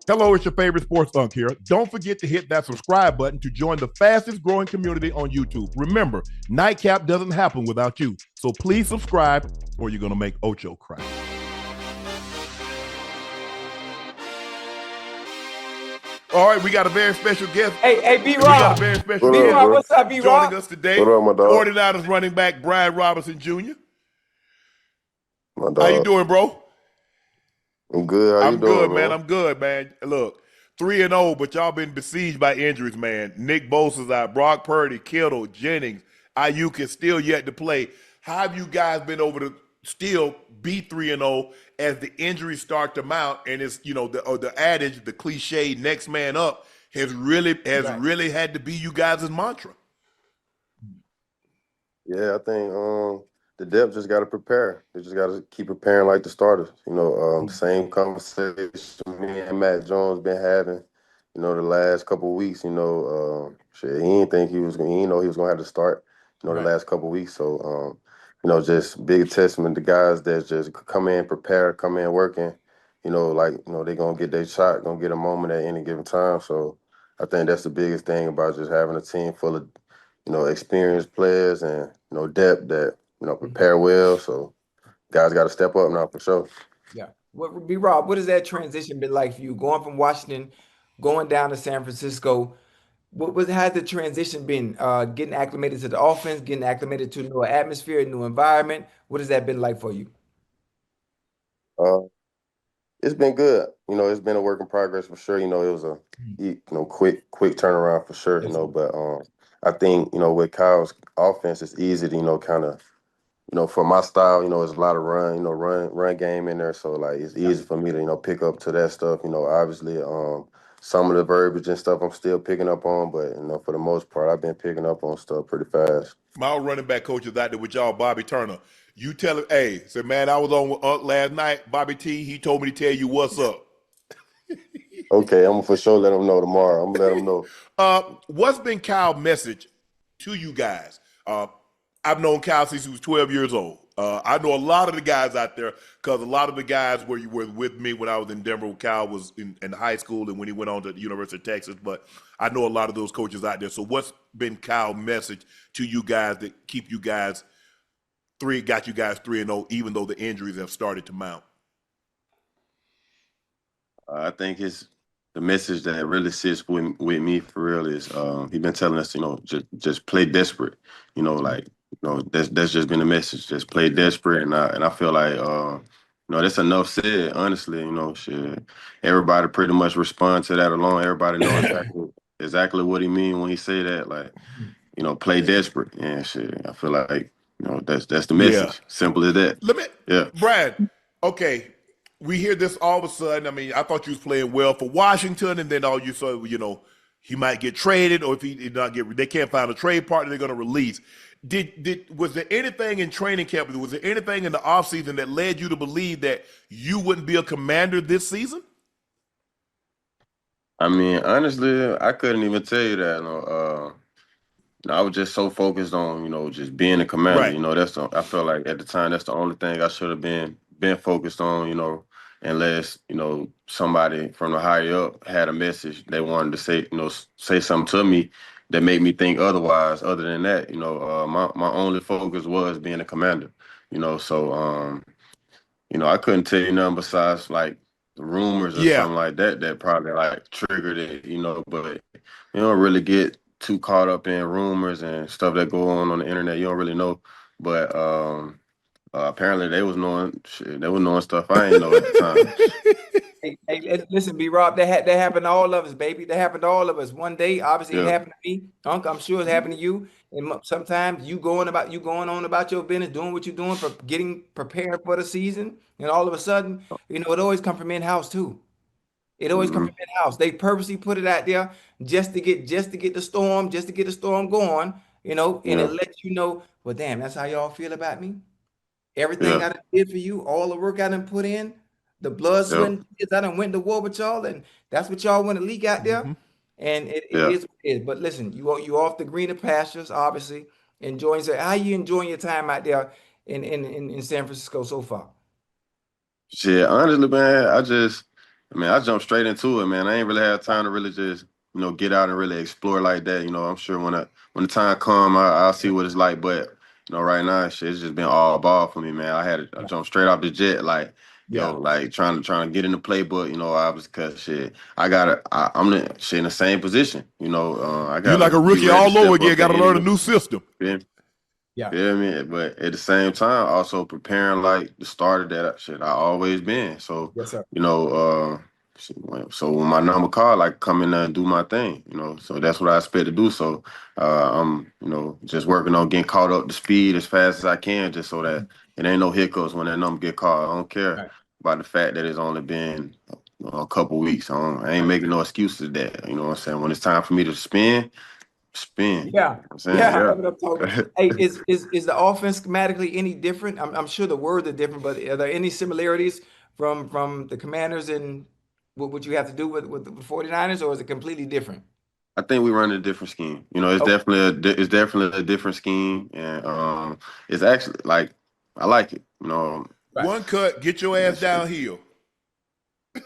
Hello, it's your favorite sports Unc here. Don't forget to hit that subscribe button to join the fastest growing community on YouTube. Remember, Nightcap doesn't happen without you. So please subscribe or you're going to make Ocho cry. All right, we got a very special guest. Hey, B-Rob. We got a very special guest. B-Rob, what's up, B-Rob? Joining us today, what up, my dog? 49ers running back Brian Robinson Jr. My dog. How you doing, bro? I'm good. How you doing, man? I'm good, man. Look, 3-0, but y'all been besieged by injuries, man. Nick Bosa's out, Brock Purdy, Kittle, Jennings, Ayuk is still yet to play. How have you guys been able to still be 3-0 as the injuries start to mount? And it's, you know, the adage, the cliche, next man up has really had to be you guys' mantra. Yeah, I think the depth just got to prepare. They just got to keep preparing like the starters. You know, same conversation me and Matt Jones been having, you know, the last couple of weeks. You know, he didn't think he didn't know he was going to have to start, you know, the last couple of weeks. So, you know, just big testament to guys that just come in, prepare, come in working, you know, like, you know, they're going to get their shot, going to get a moment at any given time. So I think that's the biggest thing about just having a team full of, you know, experienced players and, you know, depth that, you know, prepare well. So guys got to step up now for sure. Yeah. B-Rob, what has that transition been like for you? Going from Washington, going down to San Francisco, what has the transition been? Getting acclimated to the offense, getting acclimated to a new atmosphere, a new environment. What has that been like for you? It's been good. You know, it's been a work in progress for sure. You know, it was a quick turnaround for sure. You know, but I think, you know, with Kyle's offense, it's easy to, you know, kind of, you know, for my style, you know, there's a lot of run game in there. So like it's easy for me to, you know, pick up to that stuff. You know, obviously, some of the verbiage and stuff I'm still picking up on, but you know, for the most part, I've been picking up on stuff pretty fast. My running back coach is out there with y'all, Bobby Turner. You tell him, hey, say, man, I was on with Unc last night. Bobby T, he told me to tell you what's up. Okay, I'm gonna for sure let him know tomorrow. I'm gonna let him know. What's been Kyle's message to you guys? I've known Kyle since he was 12 years old. I know a lot of the guys out there because a lot of the guys were with me when I was in Denver when Kyle was in high school and when he went on to the University of Texas. But I know a lot of those coaches out there. So what's been Kyle's message to you guys that keep you guys got you guys 3-0, even though the injuries have started to mount? I think the message that really sits with me for real is he's been telling us, you know, just play desperate. You know, like, you know, that's just been the message. Just play desperate, and I feel like you know, that's enough said. Honestly, you know, shit, everybody pretty much respond to that alone. Everybody knows exactly what he mean when he say that. Like, you know, play desperate and shit. I feel like, you know, that's the message. Yeah. Simple as that. Brad, okay. We hear this all of a sudden. I mean, I thought you was playing well for Washington, and then all you saw, you know, he might get traded, or if he did not get, they can't find a trade partner they're going to release. Was there anything in training camp? Was there anything in the offseason that led you to believe that you wouldn't be a Commander this season? I mean, honestly, I couldn't even tell you that. You know, I was just so focused on, you know, just being a Commander. Right. You know, I felt like at the time that's the only thing I should have been focused on. You know, unless, you know, somebody from the higher up had a message they wanted to say, you know, say something to me that made me think otherwise. Other than that, you know, my only focus was being a Commander. You know, so you know, I couldn't tell you nothing besides like the rumors or something like that probably like triggered it. You know, but you don't really get too caught up in rumors and stuff that go on the internet. You don't really know, but apparently they was knowing stuff I ain't know at the time. Hey, listen, B-Rob, that happened to all of us, baby. That happened to all of us. One day, obviously, it happened to me. Unc, I'm sure it happened to you. And sometimes you going on about your business, doing what you're doing for getting prepared for the season, and all of a sudden, you know, it always come from in-house too. It always comes from in-house. They purposely put it out there just to get the storm going, you know, and it lets you know, well, damn, that's how y'all feel about me. Everything I done did for you, all the work I done put in, the blood, sweat, and tears I done went to war with y'all, and that's what y'all want to leak out there. And it is what it is. But listen, you off the greener pastures, obviously, enjoying. So how you enjoying your time out there in San Francisco so far? Shit, honestly, man, I mean, I jumped straight into it, man. I ain't really had time to really just, get out and really explore like that. I'm sure when the time come, I'll see what it's like. But right now, it's just been all ball for me, man. I jumped straight off the jet, like like trying to get in the playbook. I was because I'm in the same position. I You're like gotta a be rookie ready to all over step again. up Got at to learn a new system. Yeah. Yeah, man. But at the same time, also preparing like the starter that I always been. So, Yes, sir. So when my number called, like come in there and do my thing, So that's what I expect to do. So I'm, just working on getting caught up to speed as fast as I can, just so that it ain't no hiccups when that number get called. I don't care about the fact that it's only been a couple weeks. I ain't making no excuses to that. You know what I'm saying? When it's time for me to spin. Yeah, You know what I'm saying? yeah. That's what I'm talking. Hey, is the offense schematically any different? I'm sure the words are different, but are there any similarities from the Commanders and what you have to do with the 49ers, or is it completely different? I think we run a different scheme. It's Okay. definitely a different scheme, and it's actually like I like it. Right. One cut, get your ass downhill.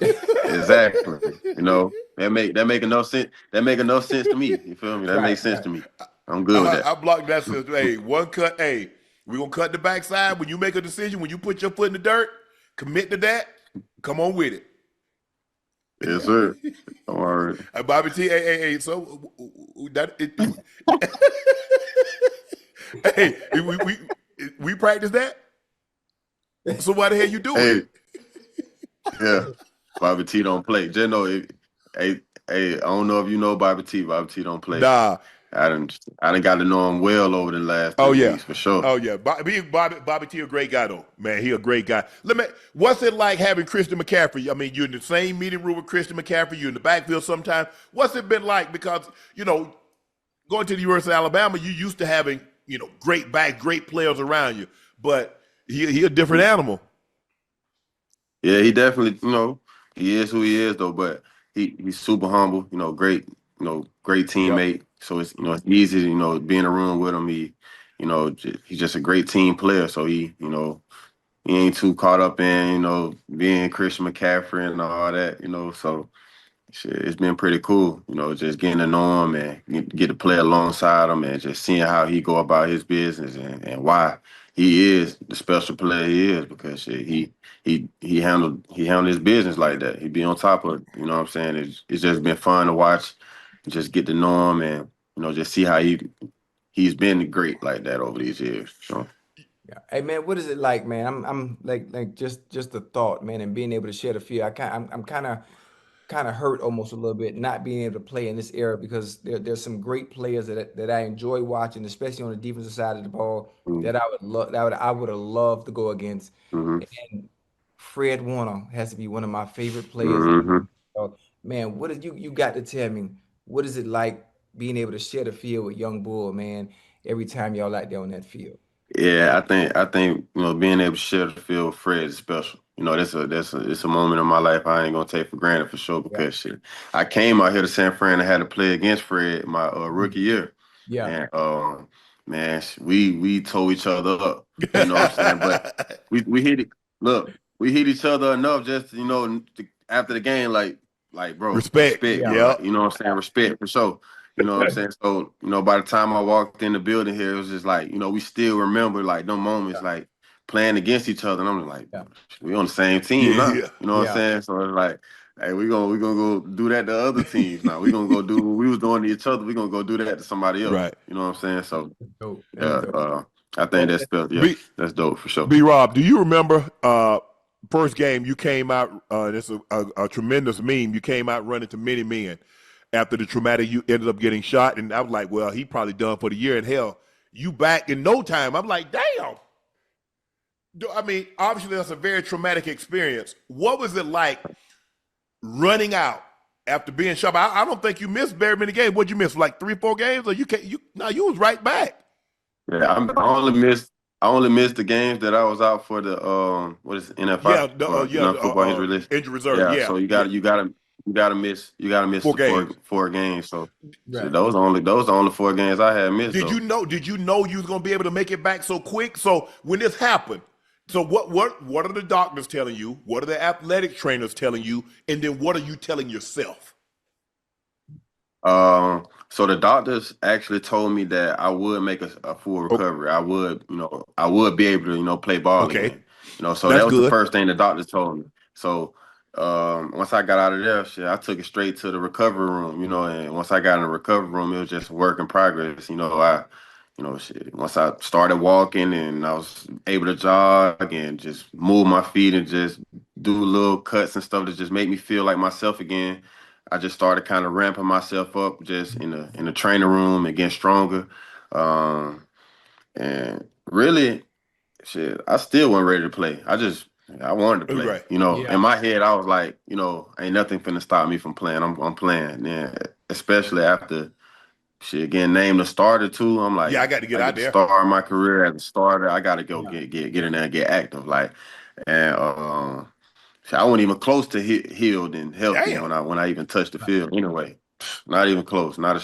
Exactly. That make enough sense. That make enough sense to me. You feel me? That makes sense to me. I'm good with that. I blocked that system. Hey, one cut. Hey, we're going to cut the backside. When you make a decision, when you put your foot in the dirt, commit to that. Come on with it. Yes, sir. Don't worry. Bobby T, hey, so that hey, we practice that? So why the hell you doing it? Yeah. Bobby T don't play. Just know hey, I don't know if you know Bobby T. Bobby T don't play. Nah. I done got to know him well over the last 3 weeks for sure. Oh yeah, Bobby T a great guy though, man. He a great guy. What's it like having Christian McCaffrey? I mean, you're in the same meeting room with Christian McCaffrey. You're in the backfield sometimes. What's it been like? Because going to the University of Alabama, you used to having great players around you, but he a different animal. Yeah, he definitely he is who he is though, but he's super humble. Great great teammate. Yep. So it's it's easy to be in a room with him. He's just a great team player. So he ain't too caught up in being Christian McCaffrey and all that. So shit, it's been pretty cool. Just getting to know him and get to play alongside him and just seeing how he go about his business and why he is the special player he is, because shit, he handled his business like that. He be on top of it. You know what I'm saying? It's just been fun to watch, just get to know him and just see how he's been great like that over these years. So. Yeah. Hey man, what is it like, man? I'm like just the thought, man, and being able to share the field. I'm kind of hurt almost a little bit not being able to play in this era, because there's some great players that I enjoy watching, especially on the defensive side of the ball, that I would have loved to go against. And Fred Warner has to be one of my favorite players. So, man, what is you got to tell me, what is it like being able to share the field with Young Bull, man, every time y'all out there on that field? Yeah, I think being able to share the field with Fred is special. It's a moment in my life I ain't gonna take for granted for sure, because shit, I came out here to San Fran and had to play against Fred my rookie year. Yeah. And man, we tore each other up. You know what I'm saying? But we hit it. Look, we hit each other enough just after the game, like bro, respect. Yeah. Like, you know what I'm saying? Respect for sure. You know what I'm saying? So, by the time I walked in the building here, it was just like, we still remember like them moments, like playing against each other. And I'm like, we on the same team now. You know what I'm saying? So it's like, hey, we gonna go do that to other teams now. We gonna go do what we was doing to each other. We gonna go do that to somebody else. Right. You know what I'm saying? So I think that's that's dope for sure. B Rob, do you remember first game you came out? It's a tremendous meme. You came out running to many men after the traumatic. You ended up getting shot, and I was like, well, he probably done for the year. And hell, you back in no time. I'm like, damn. I mean, obviously that's a very traumatic experience. What was it like running out after being shot? I don't think you missed very many games. What'd you miss? Like 3-4 games, or you was right back. Yeah, I only missed the games that I was out for the NFI. Football injury list. Injury reserve. Yeah. So you gotta miss 4 games. So those are the only 4 games I had missed. Did you know you was gonna be able to make it back so quick? So when this happened, So what are the doctors telling you? What are the athletic trainers telling you? And then what are you telling yourself? So the doctors actually told me that I would make a full recovery. I would, I would be able to, play ball Okay. again. So That's that was the good. first thing the doctors told me. So once I got out of there, shit, I took it straight to the recovery room, and once I got in the recovery room, it was just a work in progress. Shit, once I started walking and I was able to jog and just move my feet and just do little cuts and stuff to just make me feel like myself again. I just started kind of ramping myself up just in the training room and getting stronger. And really, shit, I still wasn't ready to play. I wanted to play. Right. Yeah. In my head, I was like, ain't nothing finna stop me from playing. I'm playing. Yeah, especially after shit getting named a starter too. I'm like, Yeah, I got to get I out get to there. start my career as a starter. I gotta go Yeah. get in there and get active. And shit, I wasn't even close to healed and healthy Damn. when I even touched the field. Anyway, not even close. Not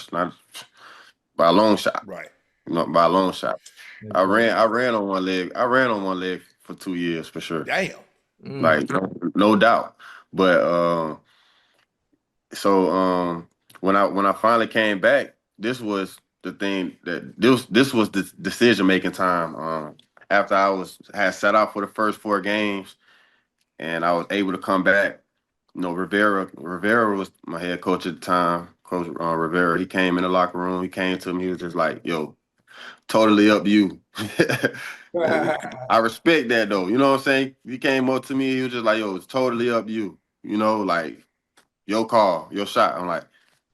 by a long shot. Right. By a long shot. That's right. I ran on one leg. I ran on one leg for 2 years for sure. Damn. Like no doubt. But when I finally came back, this was the thing that this was the decision making time. After had sat out for the first 4 games and I was able to come back. Rivera was my head coach at the time. Coach Rivera, he came in the locker room. He came to me. He was just like, "Yo, totally up you." I respect that though. You know what I'm saying? He came up to me. He was just like, "Yo, it's totally up you." Like your call, your shot. I'm like,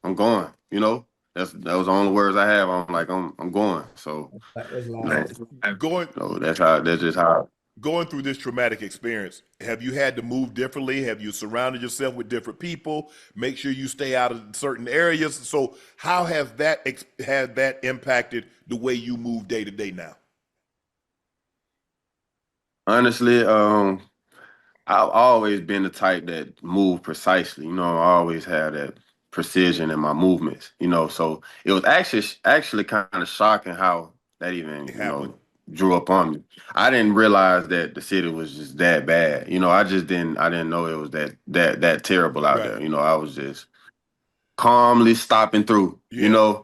I'm going. That was the only words I have. I'm like, I'm going. So, That's you know, loud. Going that's just how. going through this traumatic experience, have you had to move differently? Have you surrounded yourself with different people? Make sure you stay out of certain areas. So how has that impacted the way you move day to day now? Honestly, I've always been the type that move precisely. I always had that precision in my movements. So it was actually kind of shocking how that even It happened. drew up on me. I didn't realize that the city was just that bad. I didn't know it was that terrible out Right. there. I was just calmly stopping through. Yeah.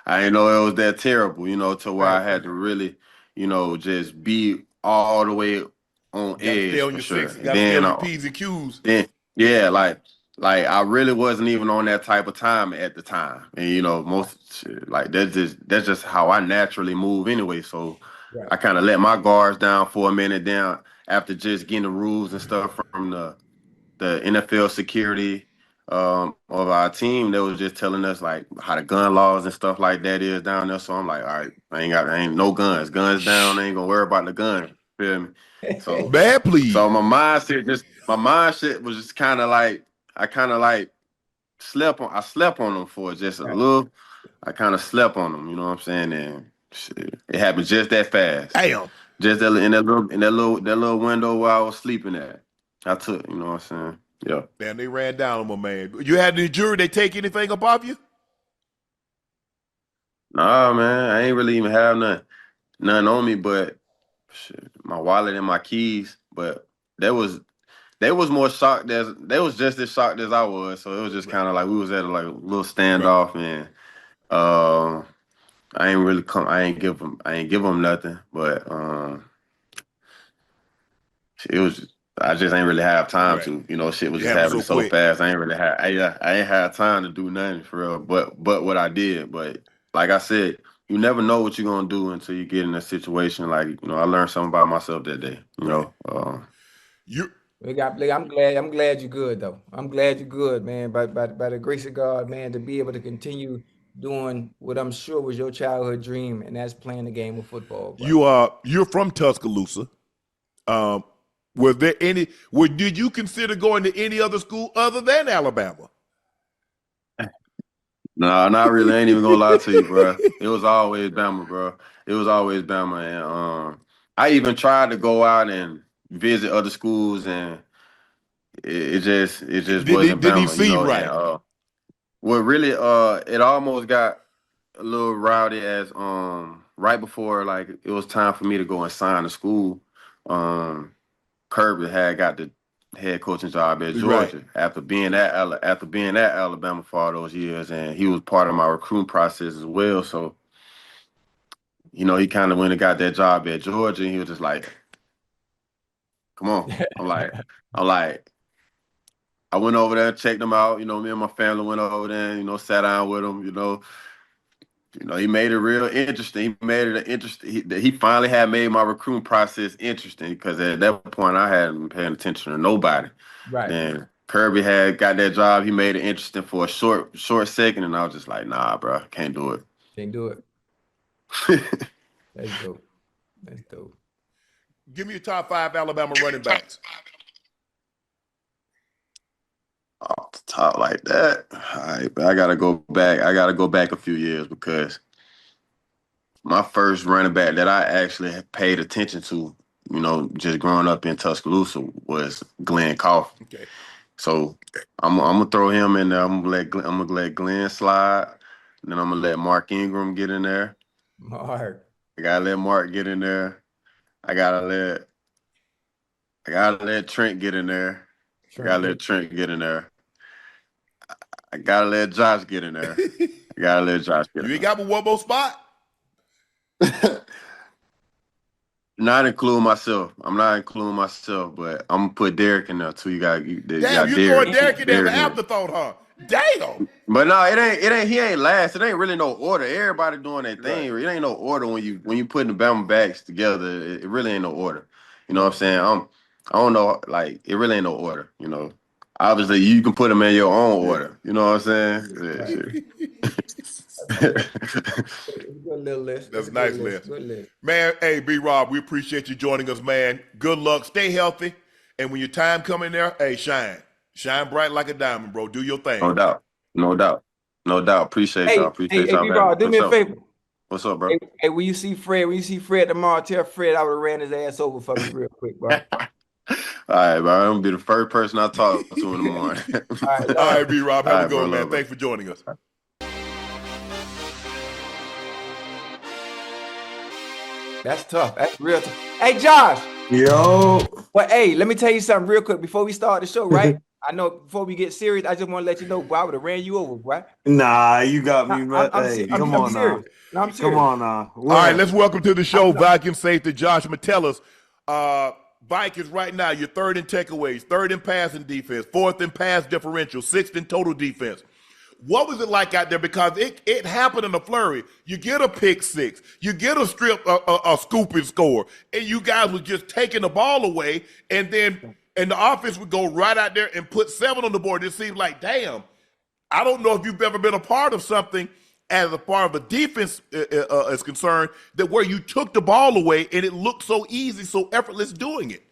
I didn't know it was that terrible. To where Right. I had to really, just be all the way on Got to stay edge on for your sure. sixes. And Got to stay on then your P's and Q's. then yeah, like I really wasn't even on that type of time at the time. And most shit, like that's just how I naturally move anyway. So Right. I kind of let my guards down for a minute down after just getting the rules and stuff from the NFL security of our team. They was just telling us like how the gun laws and stuff like that is down there. So I'm like, all right, I ain't no guns. Guns down, I ain't gonna worry about the gun. Feel me? So Man, please. so my mindset was just kind of like I kind of like I slept on them for just a Right. little. I kind of slept on them, you know what I'm saying? And shit, it happened just that fast. Damn. Just that little window where I was sleeping at. I took, you know what I'm saying? Yeah. Damn, they ran down on my man. You had the jury, they take anything up off you? Nah, man, I ain't really even have nothing on me, but shit, my wallet and my keys. But there was they was more shocked as they was just as shocked as I was. So it was just Right. kind of like we was at a like little Right. standoff, and um, I ain't give them nothing, but it was I just ain't really have time Right. to. Shit was It just happened happening so so quick. fast. I ain't had time to do nothing for real. But what I did, but like I said, you never know what you're gonna do until you get in a situation. Like I learned something about myself that day. Right. You I'm glad you're good though. I'm glad you're good, man. By the grace of God, man, to be able to continue doing what I'm sure was your childhood dream, and that's playing the game of football, bro. you're from Tuscaloosa. Um, were there any? Did you consider going to any other school other than Alabama? No, not really. I ain't even gonna lie to you, bro. It was always Bama, bro. It was always Bama, and I even tried to go out and visit other schools, and it just wasn't Didn't even Bama, seem And right. what really it almost got a little rowdy as right before like it was time for me to go and sign the school. Kirby had got the head coaching job at Right. Georgia after being at Alabama for all those years, and he was part of my recruiting process as well. So, he kind of went and got that job at Georgia, and he was just like, "Come on." I'm like, I went over there, checked him out. Me and my family went over there, and, sat down with him. He made it real interesting. He made it interesting. He finally had made my recruiting process interesting because at that point I hadn't been paying attention to nobody. Right. Then Kirby had got that job. He made it interesting for a short second, and I was just like, nah, bro, can't do it. Can't do it. That's dope. That's dope. Give me your top 5 Alabama running backs. Off the top like that. All right, but I gotta go back a few years because my first running back that I actually paid attention to, just growing up in Tuscaloosa was Glenn Coffey. Okay. So I'm gonna throw him in there. I'm gonna let Glenn slide. And then I'm gonna let Mark Ingram get in there. Mark. I gotta let Mark get in there. I gotta let Trent get in there. I gotta let Trent get in there. I gotta let Josh get in there. You ain't got but one more spot? Not including myself. I'm not including myself, but I'm gonna put Derek in there too. You got Damn, you throwing Derek in there as an afterthought, huh? Damn. But no, it ain't. He ain't last. It ain't really no order. Everybody doing their thing. Right. It ain't no order when you putting the Bama backs together. It really ain't no order. You know what I'm saying? I don't know. Like it really ain't no order. Obviously you can put them in your own order. You know what I'm saying? Right. Good little list. That's a nice list. Good list. Man, hey, B-Rob, we appreciate you joining us, man. Good luck. Stay healthy. And when your time come in there, hey, shine. Shine bright like a diamond, bro. Do your thing. No doubt. Appreciate y'all. Hey, B-Rob, do me a favor. What's up, bro? Hey, when you see Fred tomorrow, tell Fred I would have ran his ass over for me real quick, bro. All right, bro. I'm gonna be the first person I talk to in the morning. All right, B-Rob. Have a good one, man. Thanks for joining us. That's tough. That's real tough. Hey, Josh. Yo. Well, hey, let me tell you something real quick before we start the show, right? I know before we get serious, I just want to let you know, boy, I would have ran you over, boy. Nah, you got me, man. Hey, come on now. No, I'm serious. Come on now. All right, let's welcome to the show Viking safety Josh Metellus. Vikings right now, you're third in takeaways, third in passing defense, fourth in pass differential, sixth in total defense. What was it like out there? Because it happened in a flurry. You get a pick six, you get a strip, a scoop and score, and you guys were just taking the ball away, and the offense would go right out there and put 7 on the board. It seemed like, damn, I don't know if you've ever been a part of something as a part of the defense is concerned, that where you took the ball away and it looked so easy, so effortless doing it.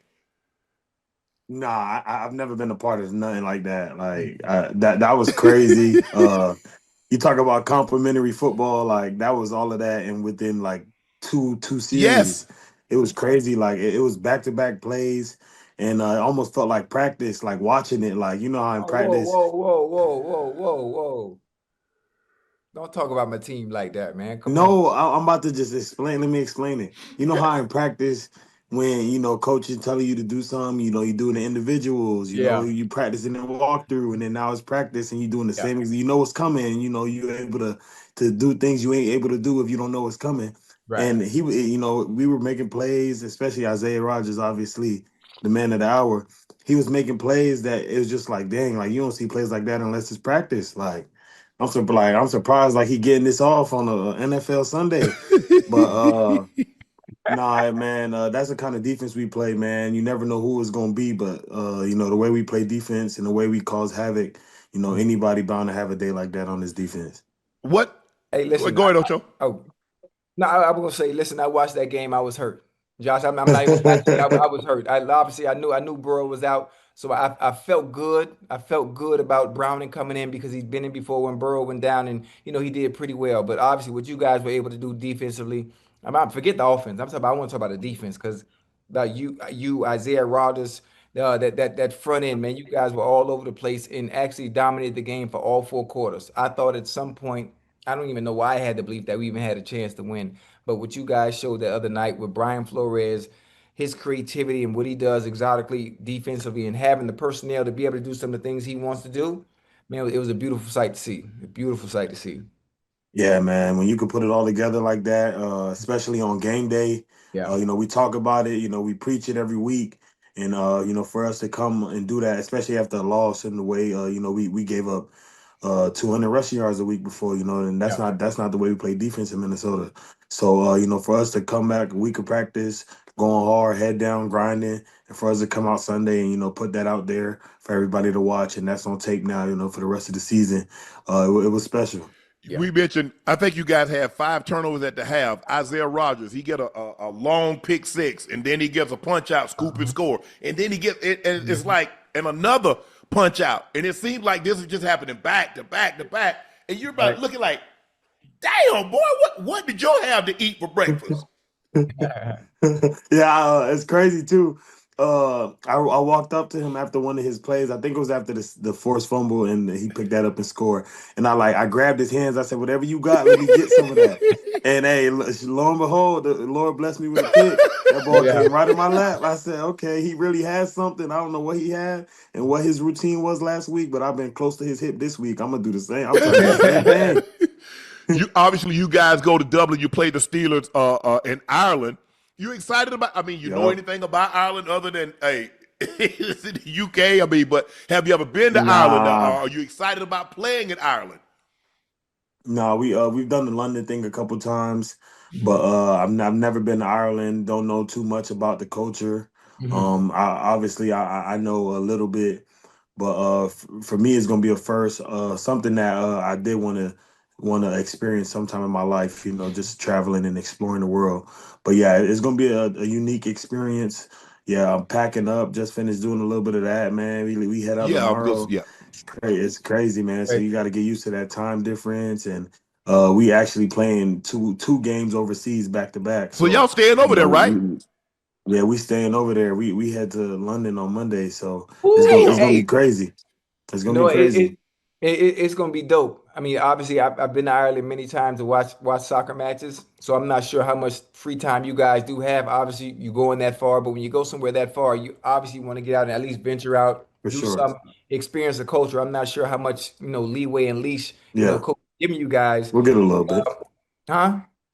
Nah, I've never been a part of nothing like that. Like that was crazy. You talk about complimentary football, like that was all of that, and within like two series, yes. It was crazy. Like it was back-to-back plays, and it almost felt like practice. Like watching it, like how in practice. Whoa. Don't talk about my team like that, man. Come on. I'm about to just explain. Let me explain it. You know how in practice, when coach is telling you to do something, you doing the individuals, you know, you practicing and walkthrough, and then now it's practice and you doing the same. You know what's coming. You're able to do things you ain't able to do if you don't know what's coming. Right. And we were making plays, especially Isaiah Rodgers, obviously the man of the hour. He was making plays that it was just like, dang, like you don't see plays like that unless it's practice. Like I'm surprised like he getting this off on a NFL Sunday, but nah, man, that's the kind of defense we play, man. You never know who it's gonna be, but the way we play defense and the way we cause havoc, anybody bound to have a day like that on this defense. What? Hey, listen. Go ahead, Ocho. I was gonna say, listen. I watched that game. I was hurt, Josh. I'm not even I was hurt. I knew Burrow was out. So I felt good. I felt good about Browning coming in because he's been in before when Burrow went down, and he did pretty well. But obviously, what you guys were able to do defensively, forget the offense. I want to talk about the defense because about you, Isaiah Rodgers, that front end, man. You guys were all over the place and actually dominated the game for all 4 quarters. I thought at some point, I don't even know why I had to believe that we even had a chance to win. But what you guys showed the other night with Brian Flores, his creativity and what he does exotically defensively and having the personnel to be able to do some of the things he wants to do, man, it was a beautiful sight to see. A beautiful sight to see. Yeah, man. When you can put it all together like that, especially on game day, Yeah. we talk about it. We preach it every week, and for us to come and do that, especially after a loss in the way, we gave up 200 rushing yards a week before, and that's not the way we play defense in Minnesota. So, for us to come back a week of practice, going hard, head down, grinding, and for us to come out Sunday and put that out there for everybody to watch, and that's on tape now, for the rest of the season, it was special. Yeah. We mentioned, I think you guys had 5 turnovers at the half. Isaiah Rodgers, he get a long pick 6, and then he gets a punch out, scoop and score, and then he gets it, and it's like another punch out, and it seems like this is just happening back to back to back, and you're about looking like, damn boy, what did you have to eat for breakfast? Yeah, it's crazy too. I walked up to him after one of his plays. I think it was after the forced fumble, and he picked that up and scored. And I grabbed his hands. I said, "Whatever you got, let me get some of that." And hey, lo and behold, the Lord blessed me with a pick. That ball came right in my lap. I said, "Okay, he really has something. I don't know what he had and what his routine was last week, but I've been close to his hip this week. I'm gonna do the same. I'm trying to do the same thing." Obviously, you guys go to Dublin. You play the Steelers in Ireland. You excited about? I mean, you know anything about Ireland other than it's in the UK? I mean, but have you ever been to Ireland? Are you excited about playing in Ireland? No, we've done the London thing a couple times, but I've never been to Ireland. Don't know too much about the culture. I know a little bit, but for me, it's gonna be a first. Something that I did want to experience sometime in my life, just traveling and exploring the world. But yeah, it's gonna be a unique experience. Yeah, I'm packing up. Just finished doing a little bit of that, man. We head out tomorrow. It's crazy, man. So you got to get used to that time difference, and we actually playing two games overseas back to back. So y'all staying over there, right? We staying over there. We head to London on Monday, so it's gonna be crazy. It's gonna be crazy. It's gonna be dope. I mean, obviously, I've been to Ireland many times to watch soccer matches, so I'm not sure how much free time you guys do have. Obviously, you going that far, but when you go somewhere that far, you obviously want to get out and at least venture out, some experience the culture. I'm not sure how much leeway and leash coach giving you guys. We'll get a little bit.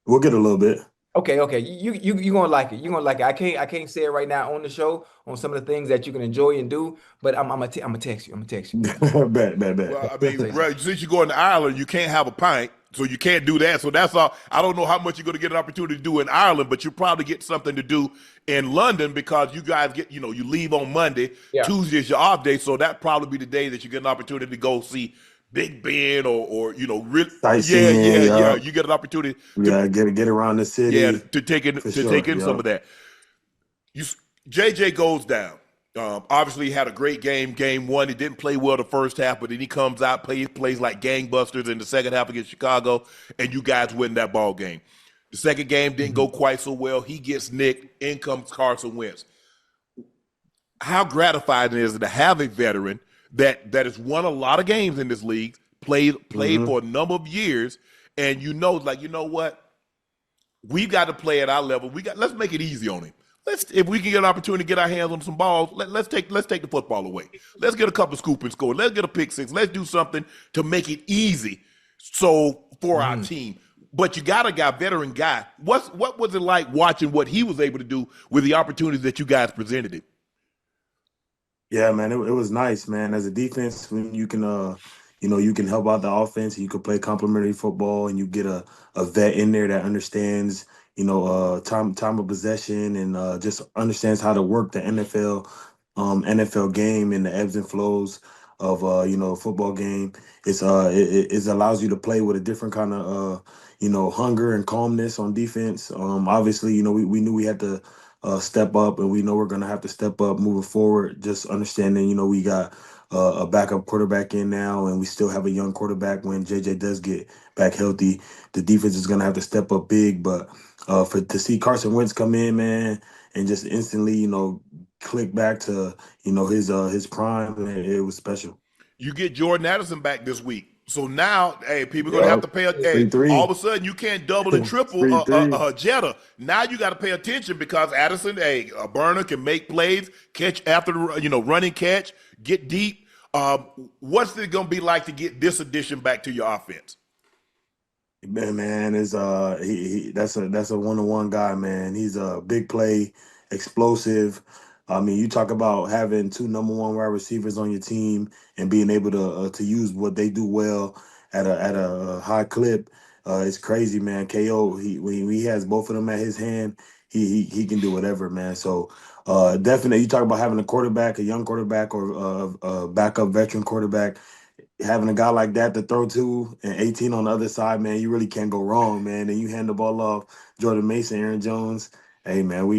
We'll get a little bit. Okay. You gonna like it. You're gonna like it. I can't say it right now on the show on some of the things that you can enjoy and do, but I'm gonna text you. I'm gonna text you. Bet. Well, I mean, since you're going to Ireland, you can't have a pint, so you can't do that. So that's all. I don't know how much you're gonna get an opportunity to do in Ireland, but you probably get something to do in London because you guys get, you leave on Monday. Yeah. Tuesday is your off day, so that probably be the day that you get an opportunity to go see Big Ben or really, you get an opportunity to get around the city, to take in some of that. JJ goes down. Obviously he had a great game 1. He didn't play well the first half, but then he comes out, plays like gangbusters in the second half against Chicago, and you guys win that ball game. The second game didn't go quite so well. He gets nicked. In comes Carson Wentz. How gratifying is it to have a veteran that has won a lot of games in this league, played for a number of years, and you know what? We've got to play at our level. Let's make it easy on him. If we can get an opportunity to get our hands on some balls, let's take the football away. Let's get a couple scoop and score. Let's get a pick 6. Let's do something to make it easy for our team. But you got a veteran guy. What was it like watching what he was able to do with the opportunities that you guys presented him? Yeah, man, it was nice, man. As a defense, when you can, you can help out the offense, and you can play complementary football, and you get a vet in there that understands, time of possession, and just understands how to work the NFL game and the ebbs and flows of a football game. It allows you to play with a different kind of hunger and calmness on defense. Obviously, we knew we had to step up, and we know we're going to have to step up moving forward. Just understanding, we got a backup quarterback in now, and we still have a young quarterback when JJ does get back healthy. The defense is going to have to step up big, but to see Carson Wentz come in, man, and just instantly, click back to, his prime, it was special. You get Jordan Addison back this week. So now, hey, people are gonna have to pay. Hey, 3-3. all of a sudden, you can't double and triple a 3-3. Jetta. Now you got to pay attention because Addison, hey, a burner can make plays, catch after running catch, get deep. What's it gonna be like to get this addition back to your offense? Man, is that's a one-on-one guy, man. He's a big play, explosive. I mean, you talk about having two number one wide receivers on your team and being able to use what they do well at a high clip. It's crazy, man. KO, when he has both of them at his hand, he can do whatever, man. So definitely, you talk about having a quarterback, a young quarterback, or a backup veteran quarterback. Having a guy like that to throw to and 18 on the other side, man, you really can't go wrong, man. And you hand the ball off, Jordan Mason, Aaron Jones. Hey, man,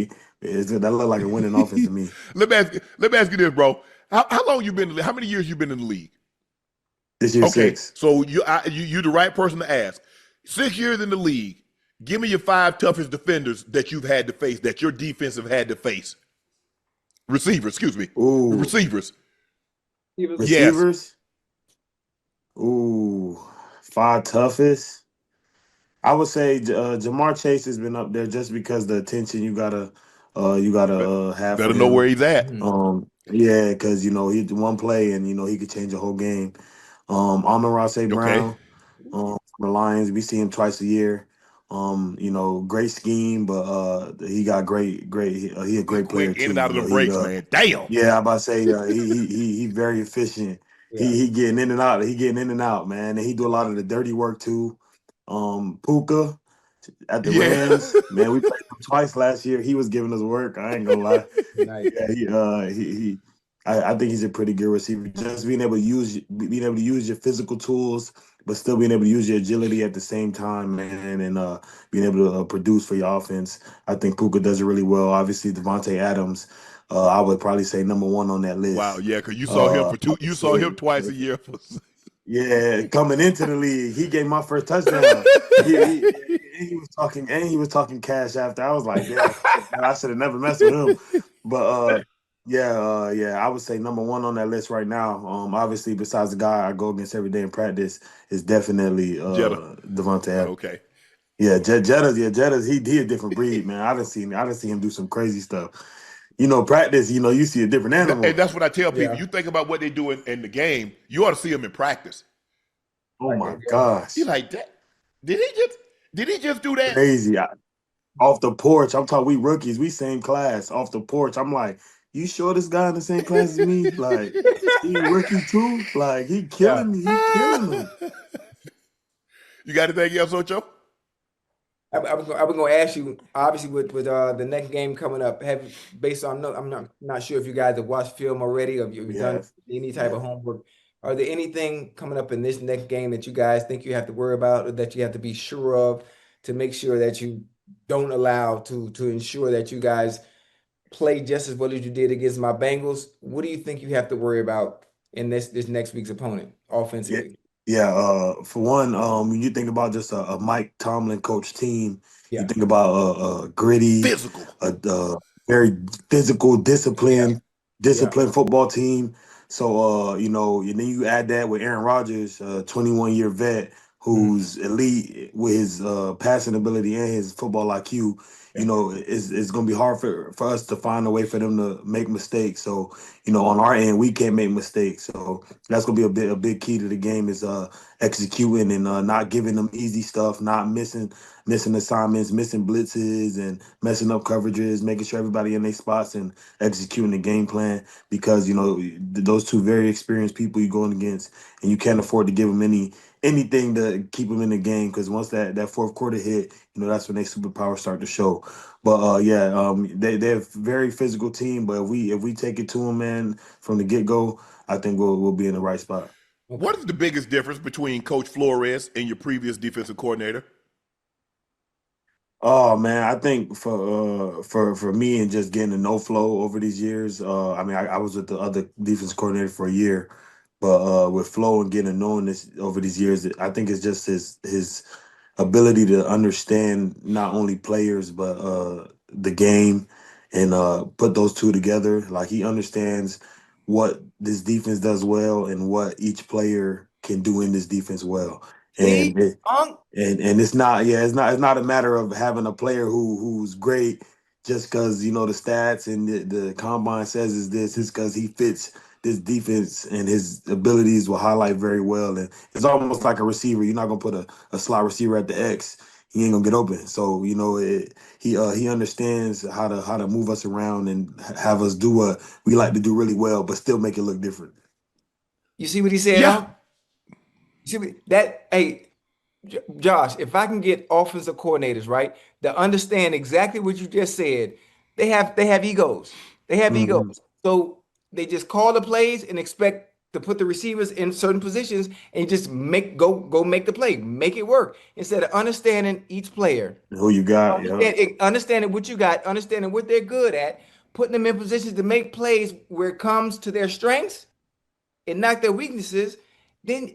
that look like a winning offense to me. Let me ask you this, bro. How long you been? How many years you been in the league? This year, 6. So you're the right person to ask. 6 years in the league. Give me your 5 toughest defenders that you've had to face, that your defense have had to face. Receivers, excuse me. Ooh. Receivers. Receivers? Yes. Ooh, 5 toughest. I would say Jamar Chase has been up there just because the attention you gotta have. Better know where he's at. Yeah, because he one play and he could change the whole game. Amon-Ra St. Brown, from the Lions, we see him twice a year. Great scheme, but he got great. He a great player too. In and out of the breaks, man. Damn. Yeah, I'm about to say he very efficient. Yeah. He getting in and out. He getting in and out, man. And he do a lot of the dirty work too. Puka at the Rams, man. We played him twice last year. He was giving us work. I ain't gonna lie. Nice. Yeah, I think he's a pretty good receiver. Just being able to use your physical tools, but still being able to use your agility at the same time, man, and being able to produce for your offense. I think Puka does it really well. Obviously, Devontae Adams. I would probably say number 1 on that list. Wow, yeah, because you saw him for 2. You saw him twice a year. Yeah, coming into the league, he gave my first touchdown. He was talking cash after. I was like, yeah, I should have never messed with him. But I would say number 1 on that list right now. Obviously, besides the guy I go against every day in practice, is definitely Devontae Adams. Okay. Yeah, Jetta's he a different breed, man. I done seen him do some crazy stuff. Practice, you see a different animal. And that's what I tell people. You think about what they do in the game, you ought to see them in practice. Oh my gosh. You're like, that? Did he just do that? Crazy. Off the porch, I'm talking, we rookies, we same class. Off the porch, I'm like, you sure this guy in the same class as me? Like, he rookie too? Like, he killing me. He killing me. You got anything else, Ocho? I was going to ask you, obviously, with the next game coming up, I'm not sure if you guys have watched film already, or if you've done any type of homework. Are there anything coming up in this next game that you guys think you have to worry about, or that you have to be sure of to make sure that you don't allow to ensure that you guys play just as well as you did against my Bengals? What do you think you have to worry about in this next week's opponent offensively? Yeah, for one, when you think about just a Mike Tomlin coach team, you think about a gritty, physical, very physical, disciplined football team. So, and then you add that with Aaron Rodgers, 21-year vet who's elite with his passing ability and his football IQ. It's going to be hard for us to find a way for them to make mistakes. So, on our end, we can't make mistakes. So that's going to be a big key to the game is executing and not giving them easy stuff, not missing assignments, missing blitzes and messing up coverages, making sure everybody in their spots and executing the game plan because, those two very experienced people you're going against and you can't afford to give them anything to keep them in the game because once that fourth quarter hit, that's when their superpowers start to show. But they're a very physical team. But if we take it to them, man, from the get go, I think we'll be in the right spot. What is the biggest difference between Coach Flores and your previous defensive coordinator? Oh man, I think for me and just getting the no flow over these years. I was with the other defense coordinator for a year, but with flow and getting to knowing this over these years, I think it's just his ability to understand not only players but the game and put those two together. Like he understands what this defense does well and what each player can do in this defense well. See, And it's not a matter of having a player who's great just because the stats and the combine says is this. It's because he fits this defense and his abilities will highlight very well. And it's almost like a receiver. You're not gonna put a slot receiver at the X. He ain't gonna get open. So he understands how to move us around and have us do what we like to do really well, but still make it look different. You see what he said? Yeah. You see hey, Josh, if I can get offensive coordinators, right, to understand exactly what you just said, they have egos. They have egos. So they just call the plays and expect to put the receivers in certain positions and just go make the play, make it work, instead of understanding each player. Who you got, understanding what you got, understanding what they're good at, putting them in positions to make plays where it comes to their strengths and not their weaknesses. Then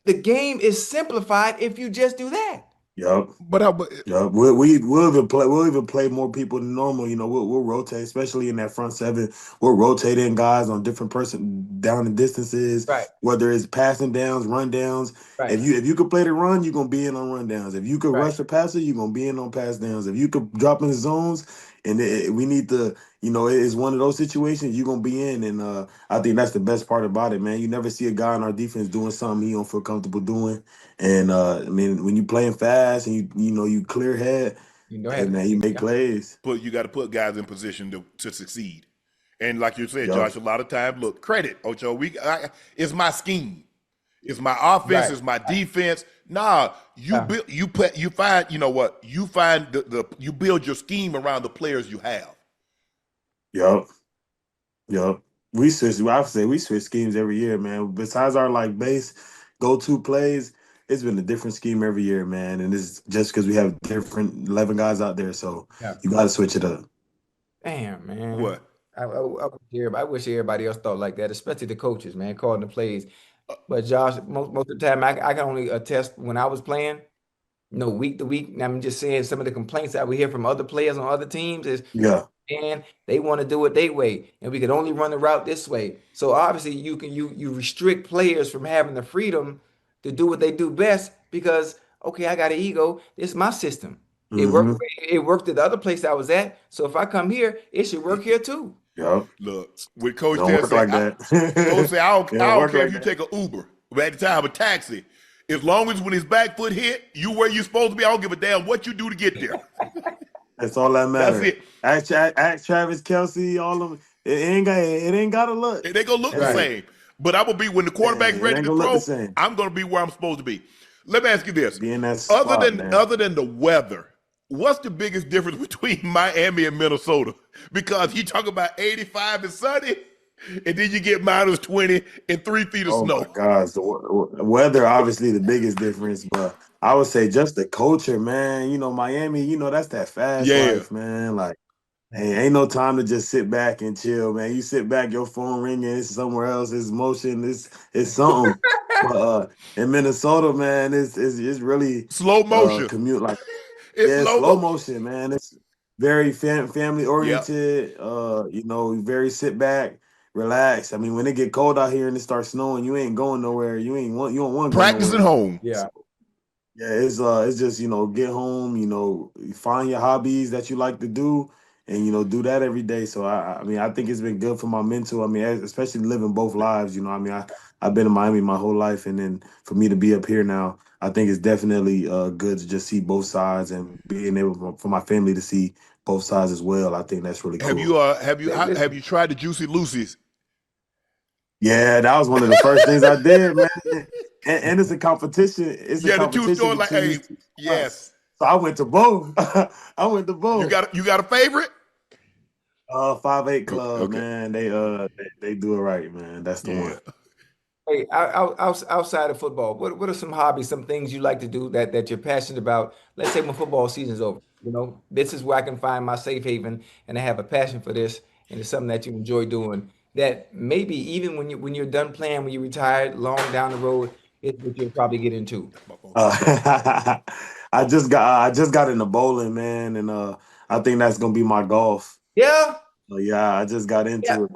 the game is simplified if you just do that. Yep. But we'll even play more people than normal. We'll rotate, especially in that front seven. We'll rotate in guys on different down and distances. Right. Whether it's passing downs, run downs. Right. If you could play the run, you're gonna be in on run downs. If you could rush the passer, you're gonna be in on pass downs. If you could drop in zones, and we need to, it's one of those situations you're gonna be in. And I think that's the best part about it, man. You never see a guy in our defense doing something he don't feel comfortable doing. And when you playing fast and you clear head, man, you make plays. But you got to put guys in position to succeed. And like you said, Josh, a lot of times, look, credit, Ocho. It's my scheme, it's my offense, it's my defense. Nah, you find you build your scheme around the players you have. Yep. We switch schemes every year, man. Besides our base go-to plays, it's been a different scheme every year, man. And it's just because we have different 11 guys out there. So you got to switch it up. Damn, man. What? I wish everybody else thought like that, especially the coaches, man, calling the plays. But Josh, most of the time, I can only attest when I was playing, week to week. And I'm just saying some of the complaints that we hear from other players on other teams is, and they want to do it their way, and we could only run the route this way. So obviously, you restrict players from having the freedom to do what they do best because, okay, I got an ego. It's my system. It worked at the other place I was at. So if I come here, it should work here too. Yep. Look, with Coach don't work like that. Coach say, I don't care if you take an Uber, but at the time a taxi. As long as when his back foot hit, you where you supposed to be, I don't give a damn what you do to get there. That's all that matters. That's it. Ask Travis Kelce, all of them. It ain't gotta look. They gonna look the same. But I will be when the quarterback's ready to throw. I'm gonna be where I'm supposed to be. Let me ask you this: be in that spot, other than the weather, what's the biggest difference between Miami and Minnesota? Because you talk about 85 and sunny, and then you get minus 20 and 3 feet of snow. Oh my gosh, the weather obviously the biggest difference, but I would say just the culture, man. Miami, that's that fast life, man. Like, hey, ain't no time to just sit back and chill, man. You sit back, your phone ringing, it's somewhere else, it's motion, it's something. But in Minnesota, man, it's really slow motion commute, like it's slow motion, man. It's very family oriented. Very sit back, relax. I mean, when it get cold out here and it starts snowing, you ain't going nowhere. You don't want to practice at home. It's just get home. Find your hobbies that you like to do. And, do that every day. So, I think it's been good for my mental. Especially living both lives, I've been in Miami my whole life. And then for me to be up here now, I think it's definitely good to just see both sides and being able for my family to see both sides as well. I think that's really cool. Have you tried the Juicy Lucy's? Yeah, that was one of the first things I did, man. And it's a competition. The two stores yes. So I went to both. You got a favorite? 5'8" Club, man. They do it right, man. That's the one. Hey, outside of football, what are some hobbies, some things you like to do that you're passionate about? Let's say when football season's over, this is where I can find my safe haven, and I have a passion for this, and it's something that you enjoy doing. That maybe even when you're done playing, when you're retired, long down the road, it's what you'll probably get into. I just got into bowling, man, and I think that's gonna be my golf. Yeah. Oh yeah, I just got into it.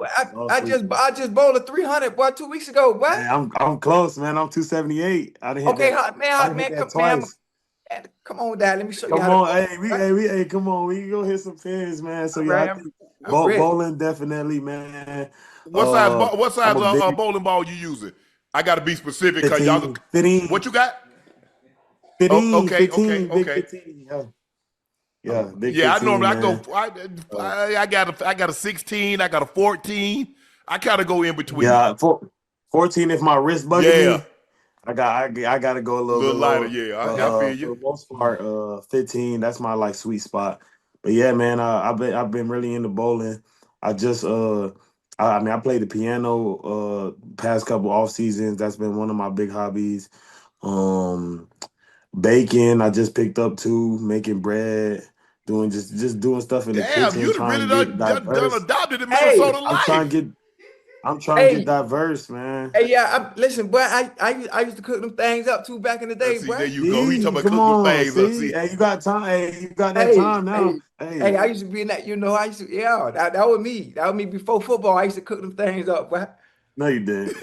I just bowled a 300, boy, 2 weeks ago. What? Man, I'm close, man. I'm 278. I done hit Okay, that. I done hit that twice. Come on, Dad. Let me show you Come how on, to hey, come on. We go hit some pins, man. So right, yeah, I think I'm ready. bowling definitely, man. What size bowling ball you using? I got to be specific because y'all. 15. What you got? 15. Okay. 15. Big 15. Yeah, big 15, I normally man. I got a 16. I got a 14. I kind of go in between. Yeah, 14 if my wrist bugging me. I gotta go a little bit lighter. Lower. Yeah, I feel you. For the most part, 15. That's my like sweet spot. But yeah, man, I've been really into bowling. I just I played the piano past couple off seasons. That's been one of my big hobbies. Baking, I just picked up too, making bread, doing just doing stuff in the kitchen. You'd really done adopted in Minnesota life. I'm trying to get diverse, man. Hey, listen, boy. I used to cook them things up too back in the day, boy. There you go. He talking about cooking them things up. See, hey, you got time. Hey, you got that time now. Hey, I used to be in that. I used to. Yeah, that was me. That was me before football. I used to cook them things up, boy. No, you didn't.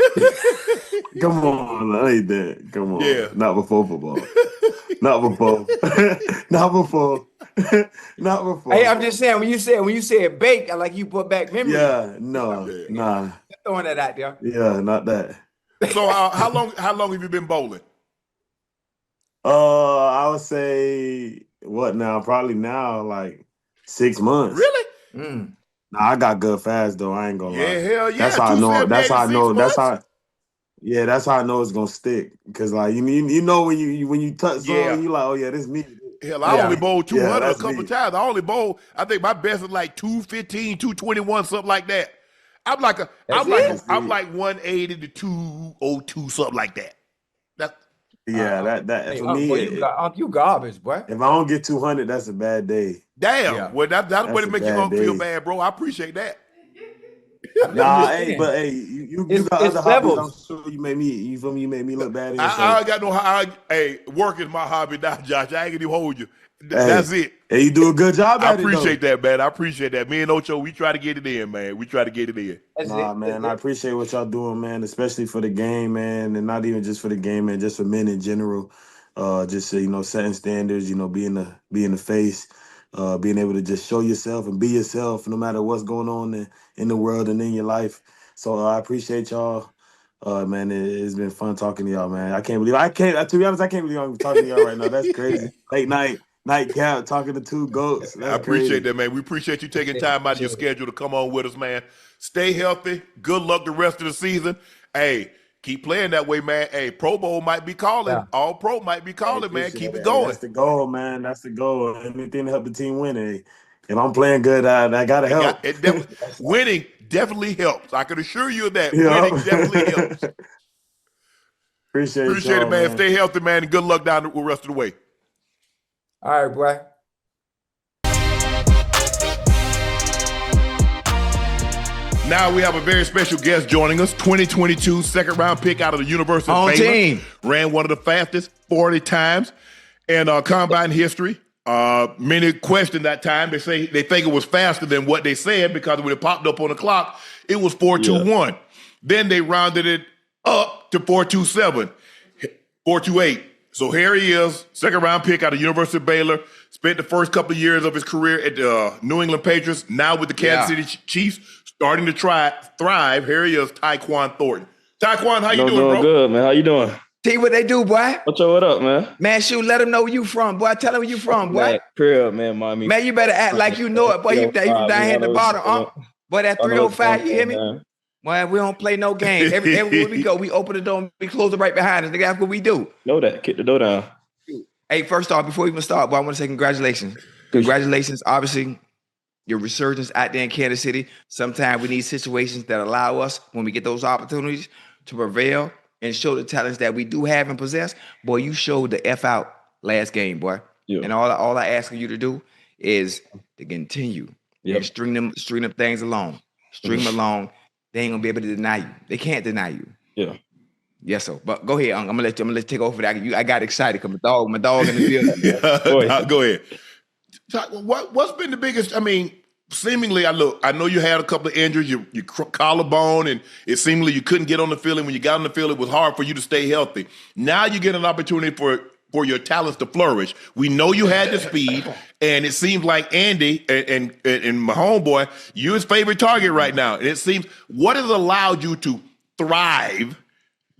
Come on, no, you didn't. Come on. Yeah. Not before football. Not before. Not before. Not before. Hey, I'm just saying when you said bake, I like you brought back memories. Yeah, no, nah. Throwing that out there. Yeah, not that. So how long have you been bowling? I would say what now? Probably now like 6 months. Really? Nah, I got good fast though. I ain't gonna lie. Hell yeah. That's how I know. That's how I know. That's how I know it's gonna stick. Cause like you know when you touch something, you like, oh yeah, this me. Hell, I only bowled 200 a couple times. I only bowled. I think my best is like 215, 221, something like that. I'm like 180 to 202, something like that. That's that for me. You garbage, boy. If I don't get 200, that's a bad day. Damn. Yeah. Well, that's what it make you feel day. bad, bro. I apprate that. Nah, hey, but hey, you got other hobbies. I'm sure you made me. You feel me? You made me look bad. I got no. Hey, work is my hobby now, Josh. I ain't gonna even hold you. That's it. Hey, you do a good job. I appreciate that, man. I appreciate that. Me and Ocho, we try to get it in, man. We try to get it in. Man, I appreciate what y'all doing, man. Especially for the game, man, and not even just for the game, man. Just for men in general. Just setting standards. Being the face. Being able to just show yourself and be yourself no matter what's going on in the world and in your life. So I appreciate y'all. Man, it's been fun talking to y'all, man. To be honest, I can't believe I'm talking to y'all right now. That's crazy. Late night, Nightcap, talking to two goats. That's I appreciate crazy. that, man. We appreciate you taking time out of your schedule to come on with us, man. Stay healthy. Good luck the rest of the season. Hey, keep playing that way, man. Hey, Pro Bowl might be calling. Yeah. All Pro might be calling, man. Keep it going. That's the goal, man. That's the goal. Anything to help the team win. Hey, if I'm playing good, I gotta help. Winning definitely helps. I can assure you of that. Winning definitely helps. Appreciate it, man. Stay healthy, man, and good luck down the rest of the way. All right, boy. Now we have a very special guest joining us, 2022 second-round pick out of the University of Baylor. Ran one of the fastest 40 times in combine history. Many questioned that time. They think it was faster than what they said because when it popped up on the clock, it was 4.21. Then they rounded it up to 4.27, 4.28. So here he is, second-round pick out of University of Baylor. Spent the first couple of years of his career at the New England Patriots. Now with the Kansas City Chiefs, starting to thrive. Here he is, Tyquan Thornton. Tyquan, how you doing, bro? Doing good, man. How you doing? See what they do, boy. Ocho, what up, man? Man, shoot, let them know where you from, boy. Tell them where you from, boy. Crib, man, Miami. Man, you better act like you know it, boy. You down here at the bottom, boy. That 305, you hear me? Man. Boy, we don't play no game. Everywhere we go, we open the door and we close it right behind us. That's what we do. Know that. Kick the door down. Hey, first off, before we even start, boy, I want to say congratulations. Congratulations, obviously, your resurgence out there in Kansas City. Sometimes we need situations that allow us, when we get those opportunities, to prevail and show the talents that we do have and possess. Boy, you showed the F out last game, boy. Yeah. And all I ask you to do is to continue and string them things along. String them along. They ain't gonna be able to deny you. They can't deny you. Yeah. Yes, so. But go ahead, Unc. I'm gonna let you take over that. I got excited because my dog in the field. Go ahead. What's been the biggest? I mean, seemingly, I know you had a couple of injuries, your collarbone, and it seemingly you couldn't get on the field. And when you got on the field, it was hard for you to stay healthy. Now you get an opportunity for your talents to flourish. We know you had the speed, and it seems like Andy and my homeboy, you're his favorite target right now. And it seems, what has allowed you to thrive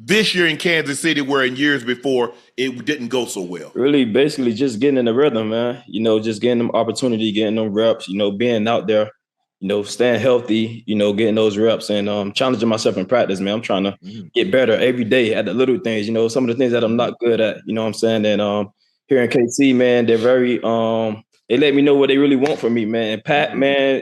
this year in Kansas City, where in years before it didn't go so well? Really, basically just getting in the rhythm, man. Just getting them opportunity, getting them reps, being out there, staying healthy, getting those reps and challenging myself in practice, man. I'm trying to get better every day at the little things, some of the things that I'm not good at, you know what I'm saying? And here in KC, man, they're very, they let me know what they really want from me, man. And Pat, man,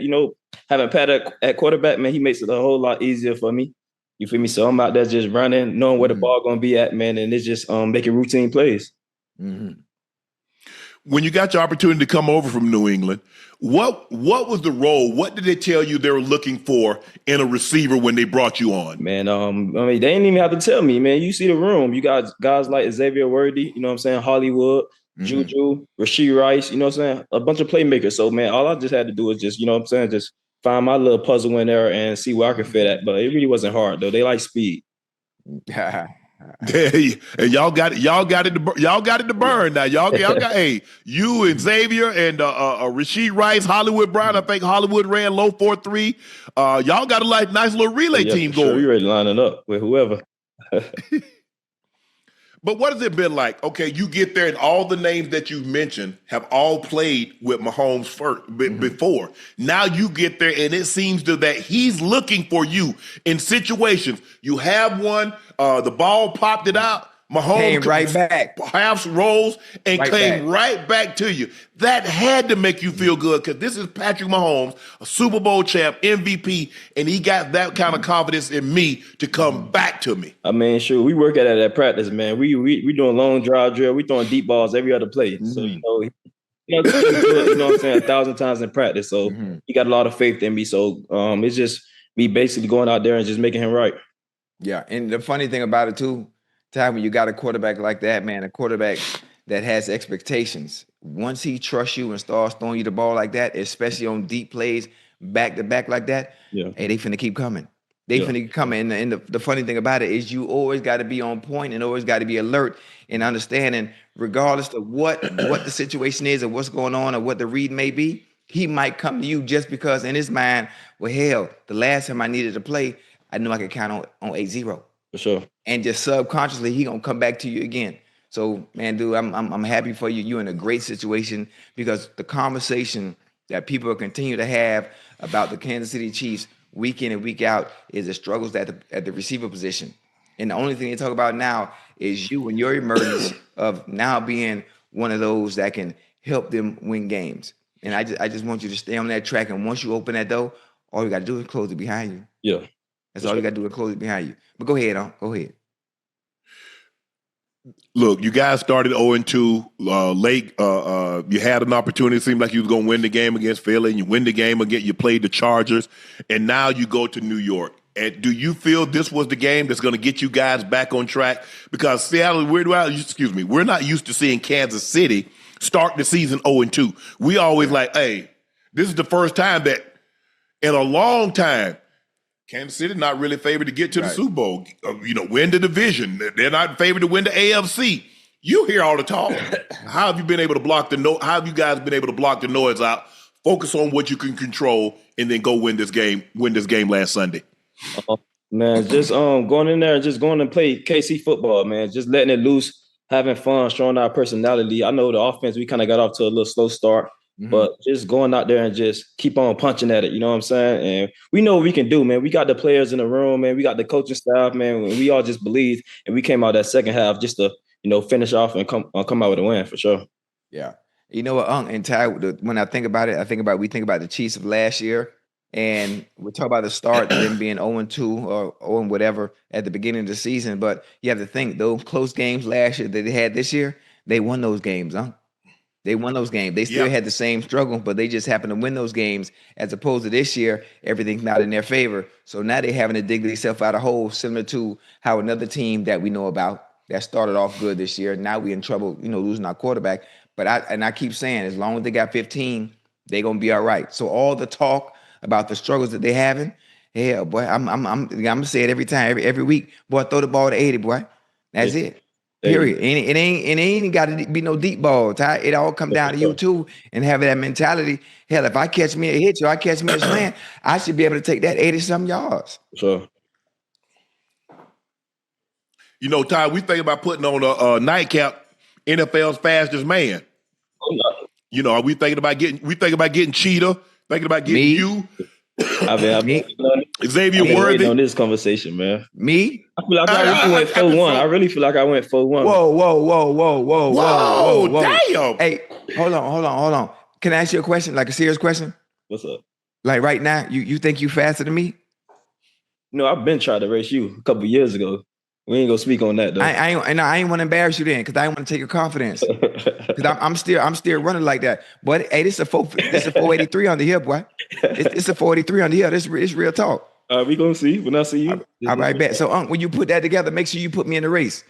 having Pat at quarterback, man, he makes it a whole lot easier for me. You feel me? So I'm out there just running, knowing where the ball gonna be at, man, and it's just making routine plays. When you got your opportunity to come over from New England, what was the role? What did they tell you they were looking for in a receiver when they brought you on? Man, they didn't even have to tell me, man. You see the room. You got guys like Xavier Worthy, you know what I'm saying? Hollywood, Juju, Rashee Rice, you know what I'm saying? A bunch of playmakers. So, man, all I just had to do was just, you know what I'm saying, just find my little puzzle in there and see where I could fit at. But it really wasn't hard, though. They like speed. And y'all got it to burn now. Y'all got you and Xavier and Rashee Rice, Hollywood Brown. I think Hollywood ran low 4-3. Y'all got a nice little relay team going. Sure. You ready to line it up with whoever. But what has it been like? Okay, you get there and all the names that you mentioned have all played with Mahomes before. Now you get there and it seems that he's looking for you in situations. You have one, the ball popped it out. Mahomes came right back, half rolls and came right back to you. That had to make you feel good because this is Patrick Mahomes, a Super Bowl champ, MVP, and he got that kind of confidence in me to come back to me. I mean, sure, we work at it at practice, man. We doing long drive drill. We throwing deep balls every other play. So you know what I'm saying, 1,000 times in practice. So he got a lot of faith in me. So it's just me basically going out there and just making him right. Yeah, and the funny thing about it too, Ty, when you got a quarterback like that, man, a quarterback that has expectations. Once he trusts you and starts throwing you the ball like that, especially on deep plays, back to back like that, hey, they finna keep coming. They finna keep coming. And the funny thing about it is you always got to be on point and always got to be alert and understanding, regardless of what the situation is or what's going on or what the read may be, he might come to you just because in his mind, well, hell, the last time I needed to play, I knew I could count on 8-0. For sure. And just subconsciously, he gonna come back to you again. So, man, dude, I'm happy for you. You're in a great situation because the conversation that people continue to have about the Kansas City Chiefs week in and week out is the struggles at the receiver position. And the only thing they talk about now is you and your emergence of now being one of those that can help them win games. And I just want you to stay on that track. And once you open that door, all you got to do is close it behind you. Yeah. That's all you got to do is close it behind you. But go ahead, go ahead. Look, you guys started 0-2 late. You had an opportunity. It seemed like you was going to win the game against Philly, and you win the game again. You played the Chargers, and now you go to New York. And do you feel this was the game that's going to get you guys back on track? Because Seattle, we're not used to seeing Kansas City start the season 0-2. We always like, hey, this is the first time that in a long time Kansas City not really favored to get to the Super Bowl, win the division. They're not favored to win the AFC. You hear all the talk. How have you been able to block How have you guys been able to block the noise out, focus on what you can control, and then go win this game last Sunday? Man, just going in there and just going to play KC football, man. Just letting it loose, having fun, showing our personality. I know the offense, we kind of got off to a little slow start. But just going out there and just keep on punching at it, you know what I'm saying? And we know what we can do, man. We got the players in the room, man. We got the coaching staff, man. We all just believe, and we came out that second half just to, finish off and come out with a win for sure. Yeah. You know what, Unc and Ty, when I think about it, we think about the Chiefs of last year, and we talk about the start, them being 0-2 or 0 whatever at the beginning of the season. But you have to think, those close games last year that they had this year, they won those games, huh? They won those games. They still had the same struggle, but they just happened to win those games as opposed to this year, everything's not in their favor. So now they're having to dig themselves out of hole, similar to how another team that we know about that started off good this year, now we in trouble, losing our quarterback. But I keep saying, as long as they got 15, they're gonna be all right. So all the talk about the struggles that they're having, hell, boy, I'm gonna say it every time, every week, boy, throw the ball to 80, boy. That's it. Period. It ain't got to be no deep ball. Ty. It all come down to you too, and having that mentality. Hell, if I catch me a hit, I catch me a slant, I should be able to take that 80-some yards. Sure. You know, Ty, we think about putting on a Nightcap, NFL's fastest man. Oh, yeah. You know, we thinking about getting Cheetah, thinking about getting you. I've been Xavier Worthy on this conversation, man. Me? I feel like I really went 4-1. I really feel like I went 4-1. Whoa, damn. Hey, hold on. Can I ask you a question, like a serious question? What's up? Like right now, you think you faster than me? No, I've been trying to race you a couple years ago. We ain't gonna speak on that though. I ain't want to embarrass you then, because I ain't want to take your confidence. Because I'm still running like that. But hey, this is a 483 on the hill, boy. It's a 483 on the hill. This real talk. We gonna see when I see you. All right, bet. So, Unc, when you put that together, make sure you put me in the race.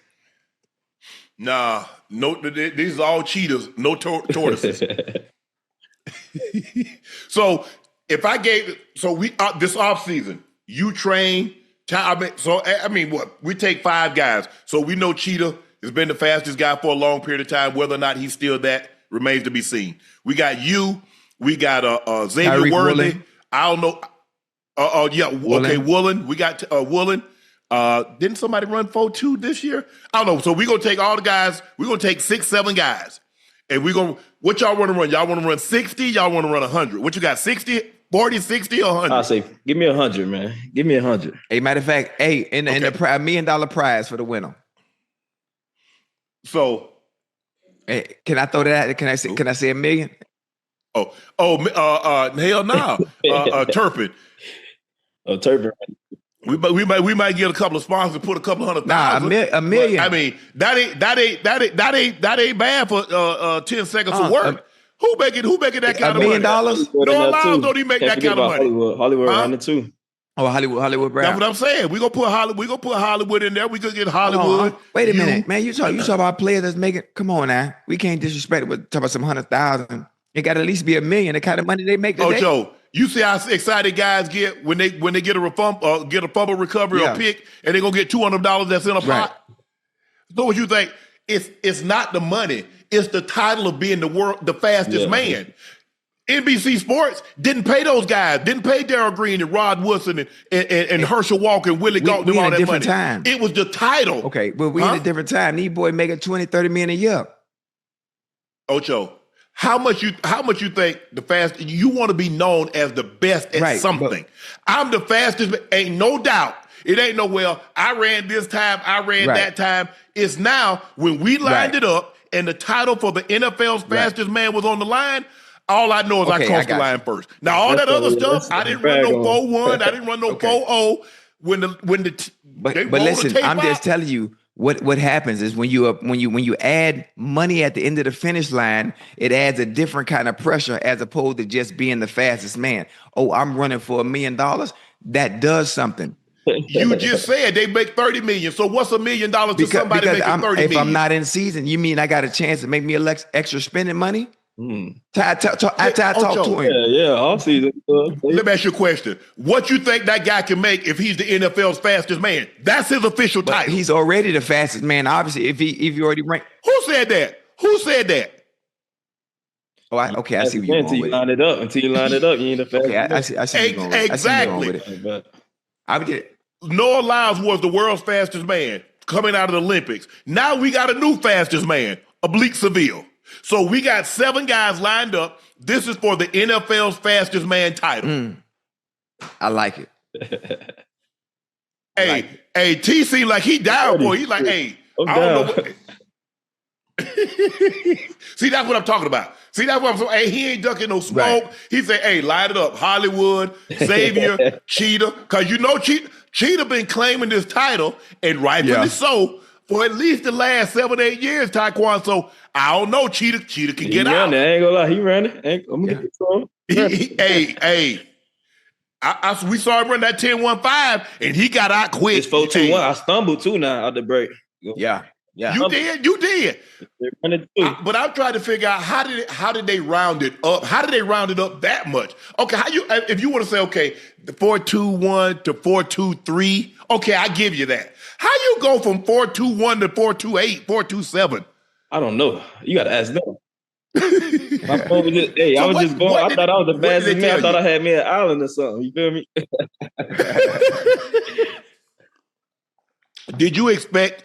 Nah, no, these are all cheetahs, no tortoises. So if I gave, we this off season, you train. What? We take 5 guys. So we know Cheetah has been the fastest guy for a long period of time. Whether or not he's still that remains to be seen. We got you. We got Xavier Worthy. Woolen. I don't know. Woolen. Okay, Woolen. We got Woolen. Didn't somebody run 4.2 this year? I don't know. So we're going to take all the guys. We're going to take 6, 7 guys. And what y'all want to run? Y'all want to run 60? Y'all want to run 100? What you got, 60? 40, 60, or 100? I say, give me 100, man. Give me 100. Hey, matter of fact, hey, in the $1 million prize for the winner. So, hey, can I throw that out? Can I say $1 million? Hell no. Turpin. Turpin. We might get a couple of sponsors, put a couple $100,000. Nah, $1 million. But, I mean, that ain't bad for 10 seconds of work. Who making that kind of money? $1 million? No allows don't even make that kind of money. Hollywood running too. Oh, Hollywood Brown. That's what I'm saying. We gonna put Hollywood in there. We gonna get Hollywood. Wait a minute, man. You talk about players that's making. Come on now. We can't disrespect it with talk about some 100,000. It got to at least be $1 million. The kind of money they make today. Ocho, you see how excited guys get when they get a fumble recovery or pick, and they gonna get $200 that's in a pot. So what you think? It's not the money. It's the title of being the fastest man. NBC Sports didn't pay those guys. Didn't pay Darryl Green and Rod Woodson and Herschel Walker and Willie Galton and all that money. Time. It was the title. Okay, but we in a different time. These boys making $20-30 million a year. Ocho, how much you think the fast? You want to be known as the best at something. I'm the fastest. Ain't no doubt. It ain't no, well, I ran this time, I ran that time. It's now when we lined it up and the title for the NFL's fastest man was on the line, all I know is I crossed the line first. Now, all that other stuff, I didn't run no 4.1, I didn't run no 4.0. But listen, I'm just telling you, what happens is when you add money at the end of the finish line, it adds a different kind of pressure as opposed to just being the fastest man. Oh, I'm running for $1 million. That does something. You just said they make $30 million. So what's $1 million to somebody making $30 million? If I'm not in season, you mean I got a chance to make me extra spending money? I talk to him. Yeah, all season. Let me ask you a question. What you think that guy can make if he's the NFL's fastest man? That's his official title. He's already the fastest man, obviously, if he already ranked. Who said that? Oh, I see what you're going with. Until you line it up, you ain't the fastest. I see what you're going with. Exactly. Noah Lyles was the world's fastest man coming out of the Olympics. Now we got a new fastest man, Oblique Seville. So we got 7 guys lined up. This is for the NFL's fastest man title. I like it. Hey, T seemed like he down, boy. He's like, hey, I don't know what. See, that's what I'm talking about. See, that's what I'm saying. Hey, he ain't ducking no smoke. Right. He said, hey, line it up. Hollywood, Xavier, Cheetah. Because you know Cheetah been claiming this title, and rightfully so, for at least the last 7-8 years, Tyquan. So I don't know, Cheetah can get out. I ain't gonna lie, he ran it. I'm gonna get some. We saw him run that 10-1-5, and he got out quick. It's 4-2-1. I stumbled too now out the break. Yeah. Yeah. You did. But I'm trying to figure out how did they round it up? How did they round it up that much? Okay, if you want to say, okay, the 4-2-1 to 4-2-3, okay, I give you that. How you go from 4-2-1 to 4-2-8, 4-2-7? I don't know. You got to ask them. My phone was just, I was just going. I thought I was the fastest man. I thought I had me an island or something. You feel me? Did you expect?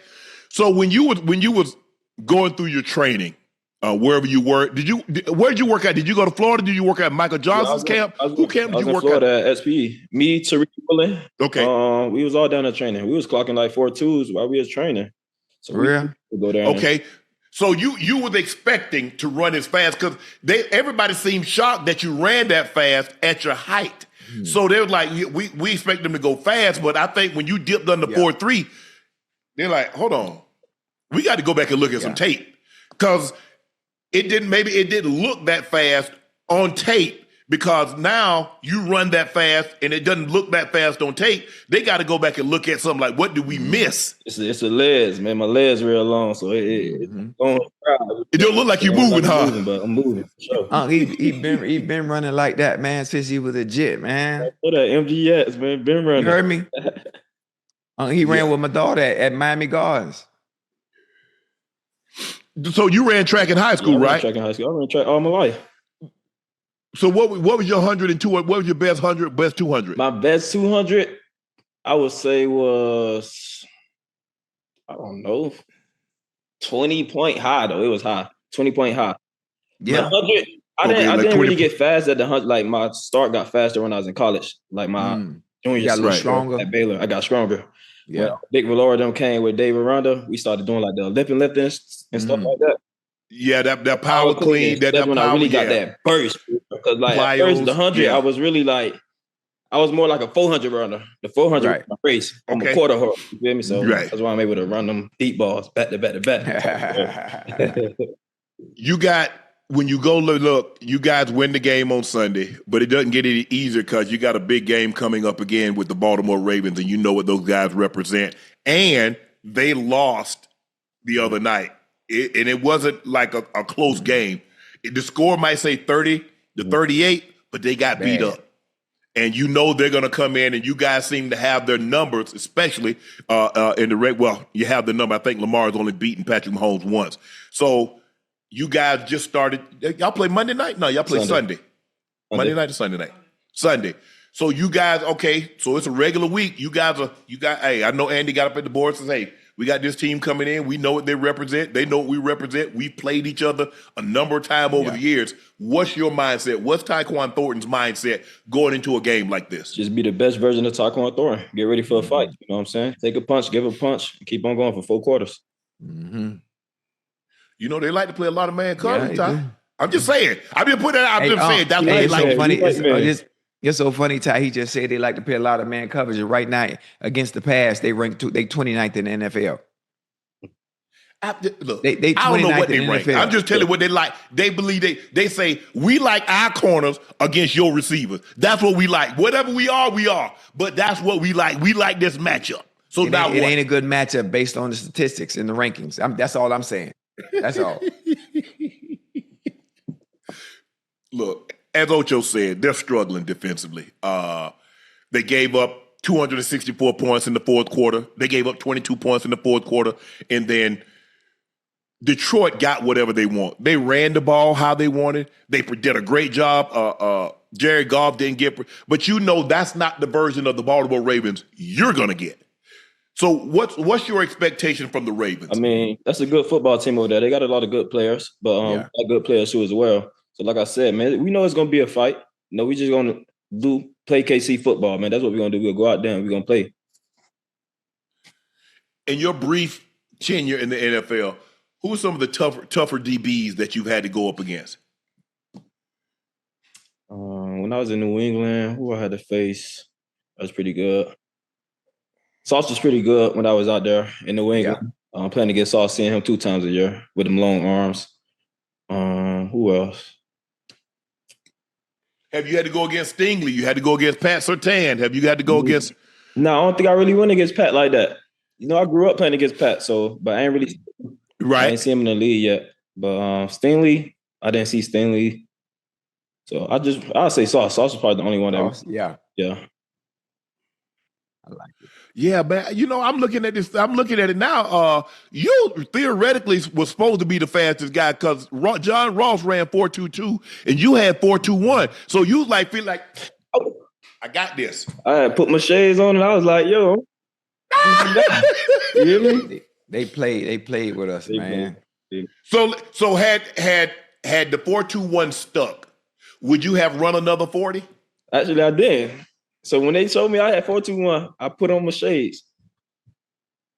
So when you was going through your training, wherever you were, where did you work at? Did you go to Florida? Did you work at Michael Johnson's camp? Who camp did you work Florida at SPE. Me, Tariq Willing. Okay. We was all down there training. We was clocking like 4.2s while we was training. So we go there. Okay. So you was expecting to run as fast because everybody seemed shocked that you ran that fast at your height. So they were like, we expect them to go fast, but I think when you dipped under 4.3, they're like, hold on, we got to go back and look at some tape because it didn't look that fast on tape. Because now you run that fast and it doesn't look that fast on tape. They got to go back and look at something like, what did we miss? It's the legs, man. My legs real long, so it don't look like you're moving, huh? But I'm moving. Sure. He been running like that, man, since he was a jet, man. What that MGX, man, been running. You heard me? He ran with my daughter at Miami Gardens. So you ran track in high school, right? Track in high school. I ran track all my life. So what was your 100 and 200? What was your best 100, best 200? My best 200, I would say was, I don't know, 20-point high though. It was high, 20-point high. Yeah. 100, I didn't really get fast at the 100. Like my start got faster when I was in college. Like my junior year, got a little stronger at Baylor. I got stronger. Yeah. When Big Valora them came with David Ronda, we started doing like the lifting and stuff like that. Yeah, that power clean. That's when I really got that burst. Because like at first, the 100, I was really like, I was more like a 400 runner. The 400 was my race. I'm a quarter horse. You feel me? So that's why I'm able to run them deep balls back to back to back. You got, when you go look, you guys win the game on Sunday, but it doesn't get any easier because you got a big game coming up again with the Baltimore Ravens, and you know what those guys represent. And they lost the other night. And it wasn't like a close game. The score might say 30-38, but they got beat up. And you know they're going to come in, and you guys seem to have their numbers, especially in the rate. Well, you have the number. I think Lamar's only beaten Patrick Mahomes once. So you guys just started. Y'all play Monday night? No, y'all play Sunday. Monday night or Sunday night? Sunday. So you guys, okay, so it's a regular week. Hey, I know Andy got up at the board and says, hey, we got this team coming in. We know what they represent. They know what we represent. We've played each other a number of times over the years. What's your mindset? What's Tyquan Thornton's mindset going into a game like this? Just be the best version of Tyquan Thornton. Get ready for a fight. You know what I'm saying? Take a punch, give a punch, and keep on going for 4 quarters. You know, they like to play a lot of man coverage, Ty. I'm just saying. I've been putting it out. I've been saying that's what they like. Funny. It's so funny, Ty. He just said they like to play a lot of man coverage. And right now, against the pass, they rank they 29th in the NFL. Look, they I don't know what they rank. NFL. I'm just telling you what they like. They believe they say we like our corners against your receivers. That's what we like. Whatever we are, we are. But that's what we like. We like this matchup. So now it ain't a good matchup based on the statistics and the rankings. That's all I'm saying. That's all. Look, as Ocho said, they're struggling defensively. They gave up 264 points in the fourth quarter. They gave up 22 points in the fourth quarter. And then Detroit got whatever they want. They ran the ball how they wanted. They did a great job. Jared Goff didn't get – but you know that's not the version of the Baltimore Ravens you're going to get. So what's your expectation from the Ravens? I mean, that's a good football team over there. They got a lot of good players, but got good players too as well. So like I said, man, we know it's going to be a fight. You know, we just going to play KC football, man. That's what we're going to do. We'll go out there and we're going to play. In your brief tenure in the NFL, who are some of the tougher DBs that you've had to go up against? When I was in New England, who I had to face, that was pretty good. Sauce was pretty good when I was out there in New England. Playing against Sauce, seeing him 2 times a year with them long arms. Who else? Have you had to go against Stingley? You had to go against Pat Surtain? Have you had to go against? No, I don't think I really went against Pat like that. You know, I grew up playing against Pat, but I ain't really I ain't seen him in the league yet. But Stingley, I didn't see Stingley. So I'll say Sauce. Sauce was probably the only one that yeah. I like it. Yeah, man. You know, I'm looking at this. I'm looking at it now. You theoretically was supposed to be the fastest guy because John Ross ran 4.22 and you had 4.21. So you feel like, oh, I got this. I had put my shades on and I was like, yo. You hear me? They played with us, man. So had the 4.21 stuck, would you have run another 40? Actually, I did. So when they told me I had 4.21, I put on my shades.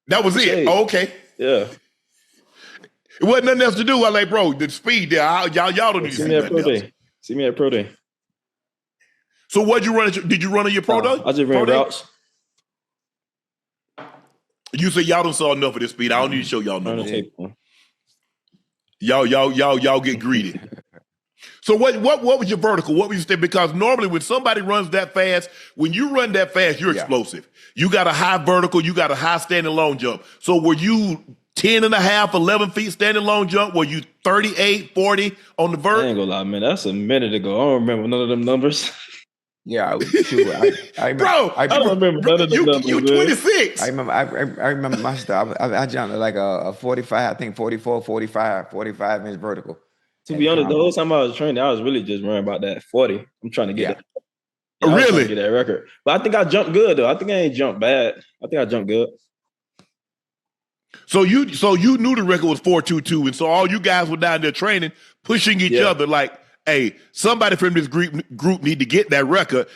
That was it. Oh, okay. Yeah. It wasn't nothing else to do. I like, bro, the speed there. Y'all don't need to see nothing else. See me at Pro Day. So what'd you run? Did you run on your Pro Day? I just ran routes. You say y'all don't saw enough of this speed. I don't need to show y'all nothing. Y'all get greedy. So what was your vertical? What was your step? Because normally when somebody runs that fast, when you run that fast, you're explosive. You got a high vertical, you got a high standing long jump. So were you 10 and a half, 11 feet standing long jump? Were you 38, 40 on the vert? I ain't gonna lie, man. That's a minute ago. I don't remember none of them numbers. Yeah, sure. I remember, bro, I don't remember none of them numbers. You 26. I remember my stuff. I jumped like a 45, I think 44, 45 inch vertical. To be honest, the whole time I was training, I was really just worrying about that 40. I'm trying to get that. Yeah, really? To get that record. But I think I jumped good though. I think I ain't jumped bad. I think I jumped good. So you knew the record was 4.22, and so all you guys were down there training, pushing each other like, hey, somebody from this group need to get that record.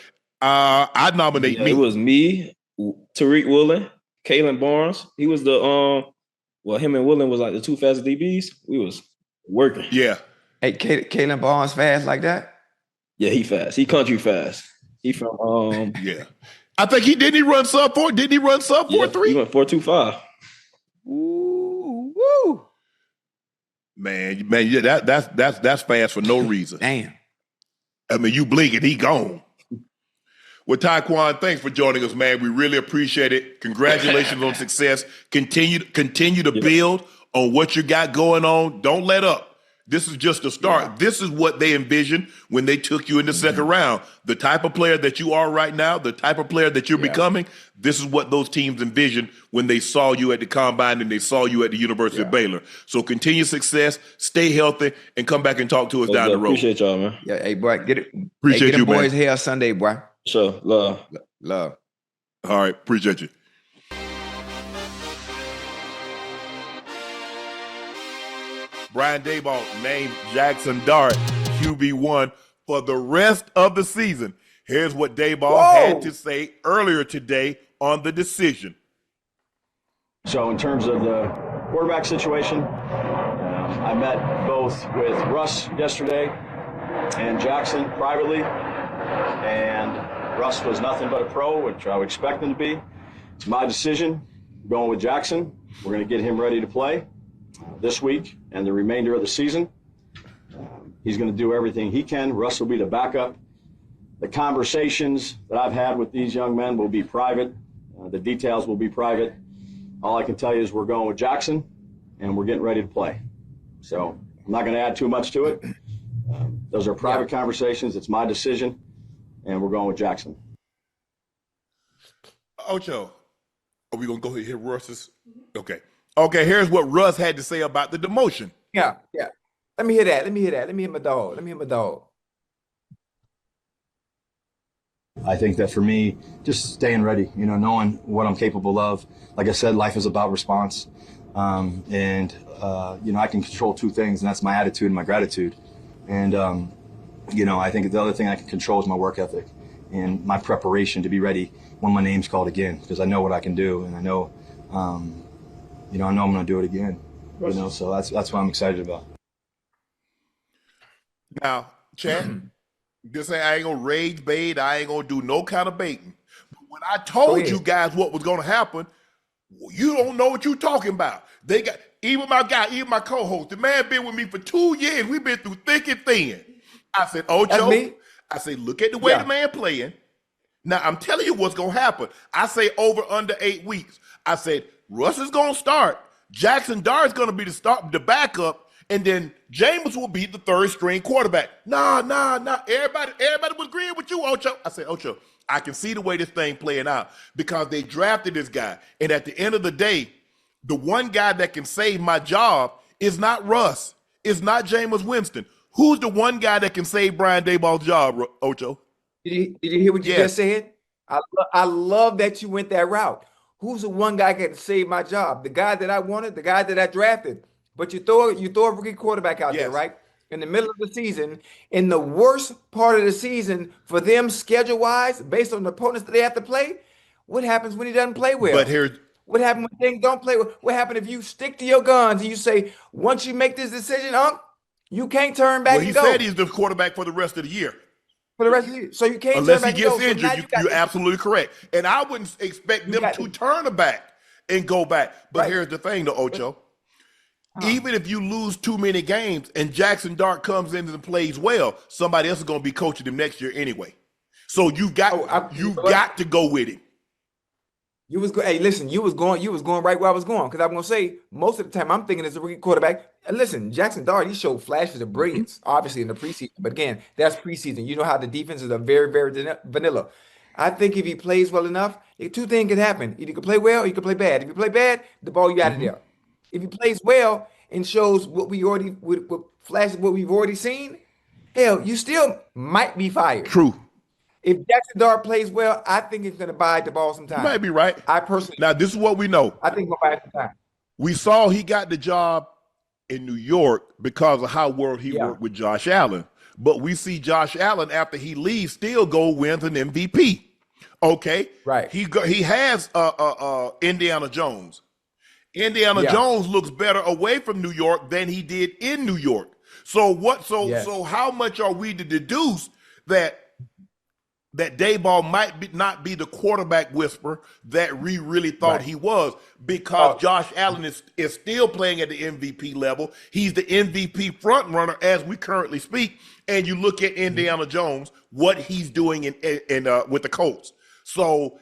I'd nominate me. It was me, Tariq Woolen, Kalen Barnes. He was the him and Woolen was like the two fastest DBs. We was working. Yeah. Hey, Kalen Barnes fast like that? Yeah, he fast. He country fast. He from yeah. I think he run sub 4. Didn't he run sub 4.3? He went 4.25. Ooh, woo. Man, yeah, that's fast for no reason. Damn. I mean, you blink and he gone. Well, Tyquan, thanks for joining us, man. We really appreciate it. Congratulations on success. Continue to build on what you got going on. Don't let up. This is just a start. Yeah. This is what they envisioned when they took you in the second round. The type of player that you are right now, the type of player that you're becoming, this is what those teams envisioned when they saw you at the Combine and they saw you at the University of Baylor. So continue success, stay healthy, and come back and talk to us down the road. Appreciate y'all, man. Yeah, hey, boy, get it. Appreciate you, man. Boys here Sunday, boy. Sure, love. All right, appreciate you. Brian Daboll named Jaxson Dart QB1 for the rest of the season. Here's what Daboll had to say earlier today on the decision. So in terms of the quarterback situation, I met both with Russ yesterday and Jaxson privately, and Russ was nothing but a pro, which I would expect him to be. It's my decision. I'm going with Jaxson. We're going to get him ready to play this week and the remainder of the season. He's going to do everything he can. Russ will be the backup. The conversations that I've had with these young men will be private. The details will be private. All I can tell you is we're going with Jaxson, and we're getting ready to play. So I'm not going to add too much to it. Those are private conversations. It's my decision, and we're going with Jaxson. Ocho, are we going to go ahead and hit Russ's? Okay. Okay, here's what Russ had to say about the demotion. Yeah. Let me hear that. Let me hear my dog. I think that for me, just staying ready, knowing what I'm capable of. Like I said, life is about response. I can control two things, and that's my attitude and my gratitude. And, I think the other thing I can control is my work ethic and my preparation to be ready when my name's called again, because I know what I can do, and I know, I'm going to do it again. So that's what I'm excited about. Now, Chad, I ain't gonna rage bait. I ain't gonna do no kind of baiting. But when I told you guys what was gonna happen, you don't know what you're talking about. They got even my co-host. The man been with me for 2 years. We've been through thick and thin. I said, Ocho, I say, look at the way the man playing. Now I'm telling you what's gonna happen. I say over under 8 weeks. I said, Russ is going to start. Jaxson Dart is going to be the backup, and then Jameis will be the third string quarterback. Nah. Everybody was agreeing with you, Ocho. I said, Ocho, I can see the way this thing playing out because they drafted this guy. And at the end of the day, the one guy that can save my job is not Russ. It's not Jameis Winston. Who's the one guy that can save Brian Daboll's job, Ocho? Did you hear what you just said? I love that you went that route. Who's the one guy that can save my job? The guy that I wanted, the guy that I drafted. But you throw a rookie quarterback out there, right? In the middle of the season, in the worst part of the season for them schedule-wise, based on the opponents that they have to play, what happens when he doesn't play well? But here's what happens when things don't play well? What happens if you stick to your guns and you say, once you make this decision, Unc, you can't turn back and go. He said he's the quarterback for the rest of the year. For the rest of the year. So you can't unless turn back he gets and go. injured. You're absolutely correct. And I wouldn't expect them to turn back and go back. But here's the thing, though, Ocho. Even if you lose too many games and Jaxson Dart comes in and plays well, somebody else is going to be coaching him next year anyway. So you've got to go with him. Hey, listen, you was going right where I was going, because I'm gonna say most of the time I'm thinking as a rookie quarterback. And listen, Jaxson Dart, he showed flashes of brilliance, obviously in the preseason. But again, that's preseason. You know how the defenses are very, very vanilla. I think if he plays well enough, two things can happen. Either he can play well or he can play bad. If you play bad, the ball you out of there. If he plays well and shows what we've already seen, hell, you still might be fired. True. If Jaxson Dart plays well, I think he's going to bide the ball some time. You might be right. I personally. Now, this is what we know. I think he'll bide some time. We saw he got the job in New York because of how well he worked with Josh Allen. But we see Josh Allen, after he leaves, still go wins an MVP. Okay? Right. He has Indiana Jones. Indiana Jones looks better away from New York than he did in New York. So how much are we to deduce that Daboll might not be the quarterback whisperer that we really thought he was, because Josh Allen is still playing at the MVP level. He's the MVP front runner as we currently speak. And you look at Indiana Jones, what he's doing with the Colts. So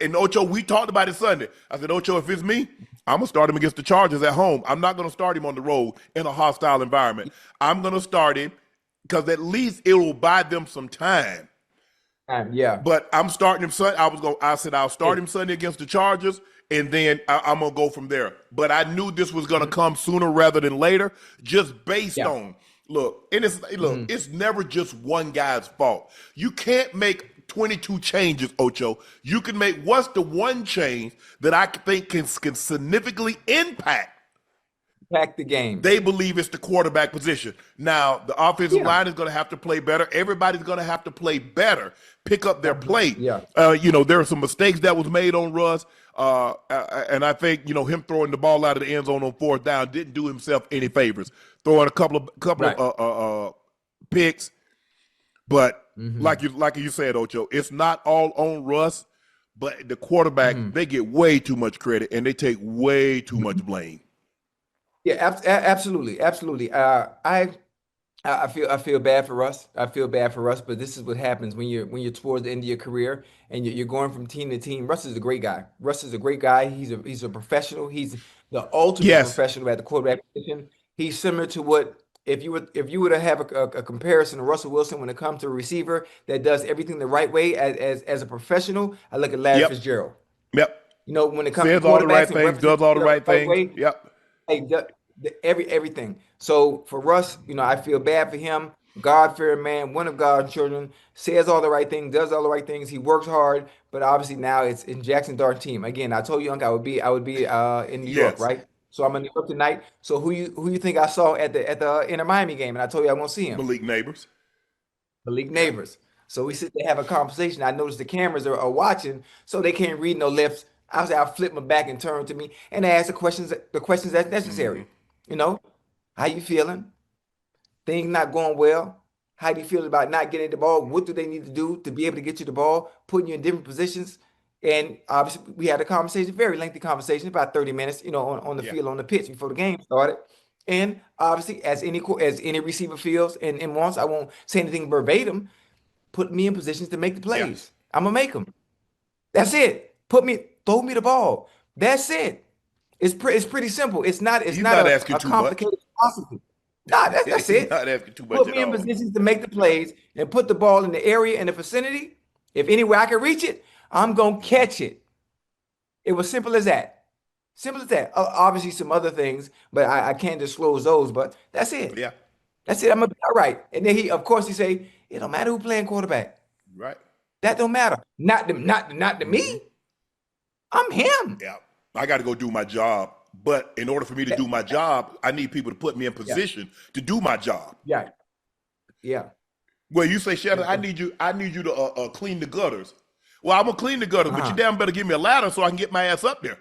and Ocho, we talked about it Sunday. I said, Ocho, if it's me, I'm going to start him against the Chargers at home. I'm not going to start him on the road in a hostile environment. I'm going to start him because at least it will buy them some time. But I'm starting him Sunday. I said I'll start him Sunday against the Chargers, and then I'm gonna go from there. But I knew this was gonna come sooner rather than later, just based on it's never just one guy's fault. You can't make 22 changes, Ocho. You can make what's the one change that I think can significantly impact the game. They believe it's the quarterback position. Now, the offensive line is going to have to play better. Everybody's going to have to play better, pick up their play. There are some mistakes that was made on Russ, and I think him throwing the ball out of the end zone on fourth down didn't do himself any favors. Throwing a couple of picks, but like you said, Ocho, it's not all on Russ, but the quarterback they get way too much credit and they take way too much blame. Yeah, absolutely. I feel bad for Russ. But this is what happens when you're towards the end of your career and you're going from team to team. Russ is a great guy. He's a professional. He's the ultimate professional at the quarterback position. He's similar to what if you were to have a comparison to Russell Wilson when it comes to a receiver that does everything the right way as a professional. I look at Larry Fitzgerald. When it comes to all the right things, does all the right things. Hey, everything. So for Russ, I feel bad for him. God-fearing man, one of God's children, says all the right things, does all the right things. He works hard, but obviously now it's in Jaxson Dart team. Again, I told you, Unc, I would be in New York, right? So I'm in New York tonight. So who you think I saw at the Inter Miami game? And I told you I won't see him. Malik Neighbors. So we sit there have a conversation. I notice the cameras are watching, so they can't read no lips. I'll flip my back and turn to me and ask the questions that's necessary. How you feeling? Things not going well. How do you feel about not getting the ball? What do they need to do to be able to get you the ball, putting you in different positions? And obviously we had a conversation, very lengthy conversation, about 30 minutes, on the field, on the pitch before the game started. And obviously as any receiver feels and wants, I won't say anything verbatim, put me in positions to make the plays. I'm going to make them. That's it. throw me the ball. That's it. It's pretty simple. It's not He's not a asking too complicated philosophy. Nah, that's He's it. not asking too much Put at me in all. positions to make the plays and put the ball in the area and the vicinity. If anywhere I can reach it, I'm gonna catch it. It was simple as that. Simple as that. Obviously, some other things, but I can't disclose those. But that's it. Yeah. That's it. I'm gonna be all right. And then of course, he say, it don't matter who playing quarterback. Right. That don't matter. Not to me. I'm him. Yeah. I got to go do my job. But in order for me to do my job, I need people to put me in position to do my job. Yeah. Yeah. Well, you say, Shannon, I need you to clean the gutters. Well, I'm gonna clean the gutters, but you damn better give me a ladder so I can get my ass up there.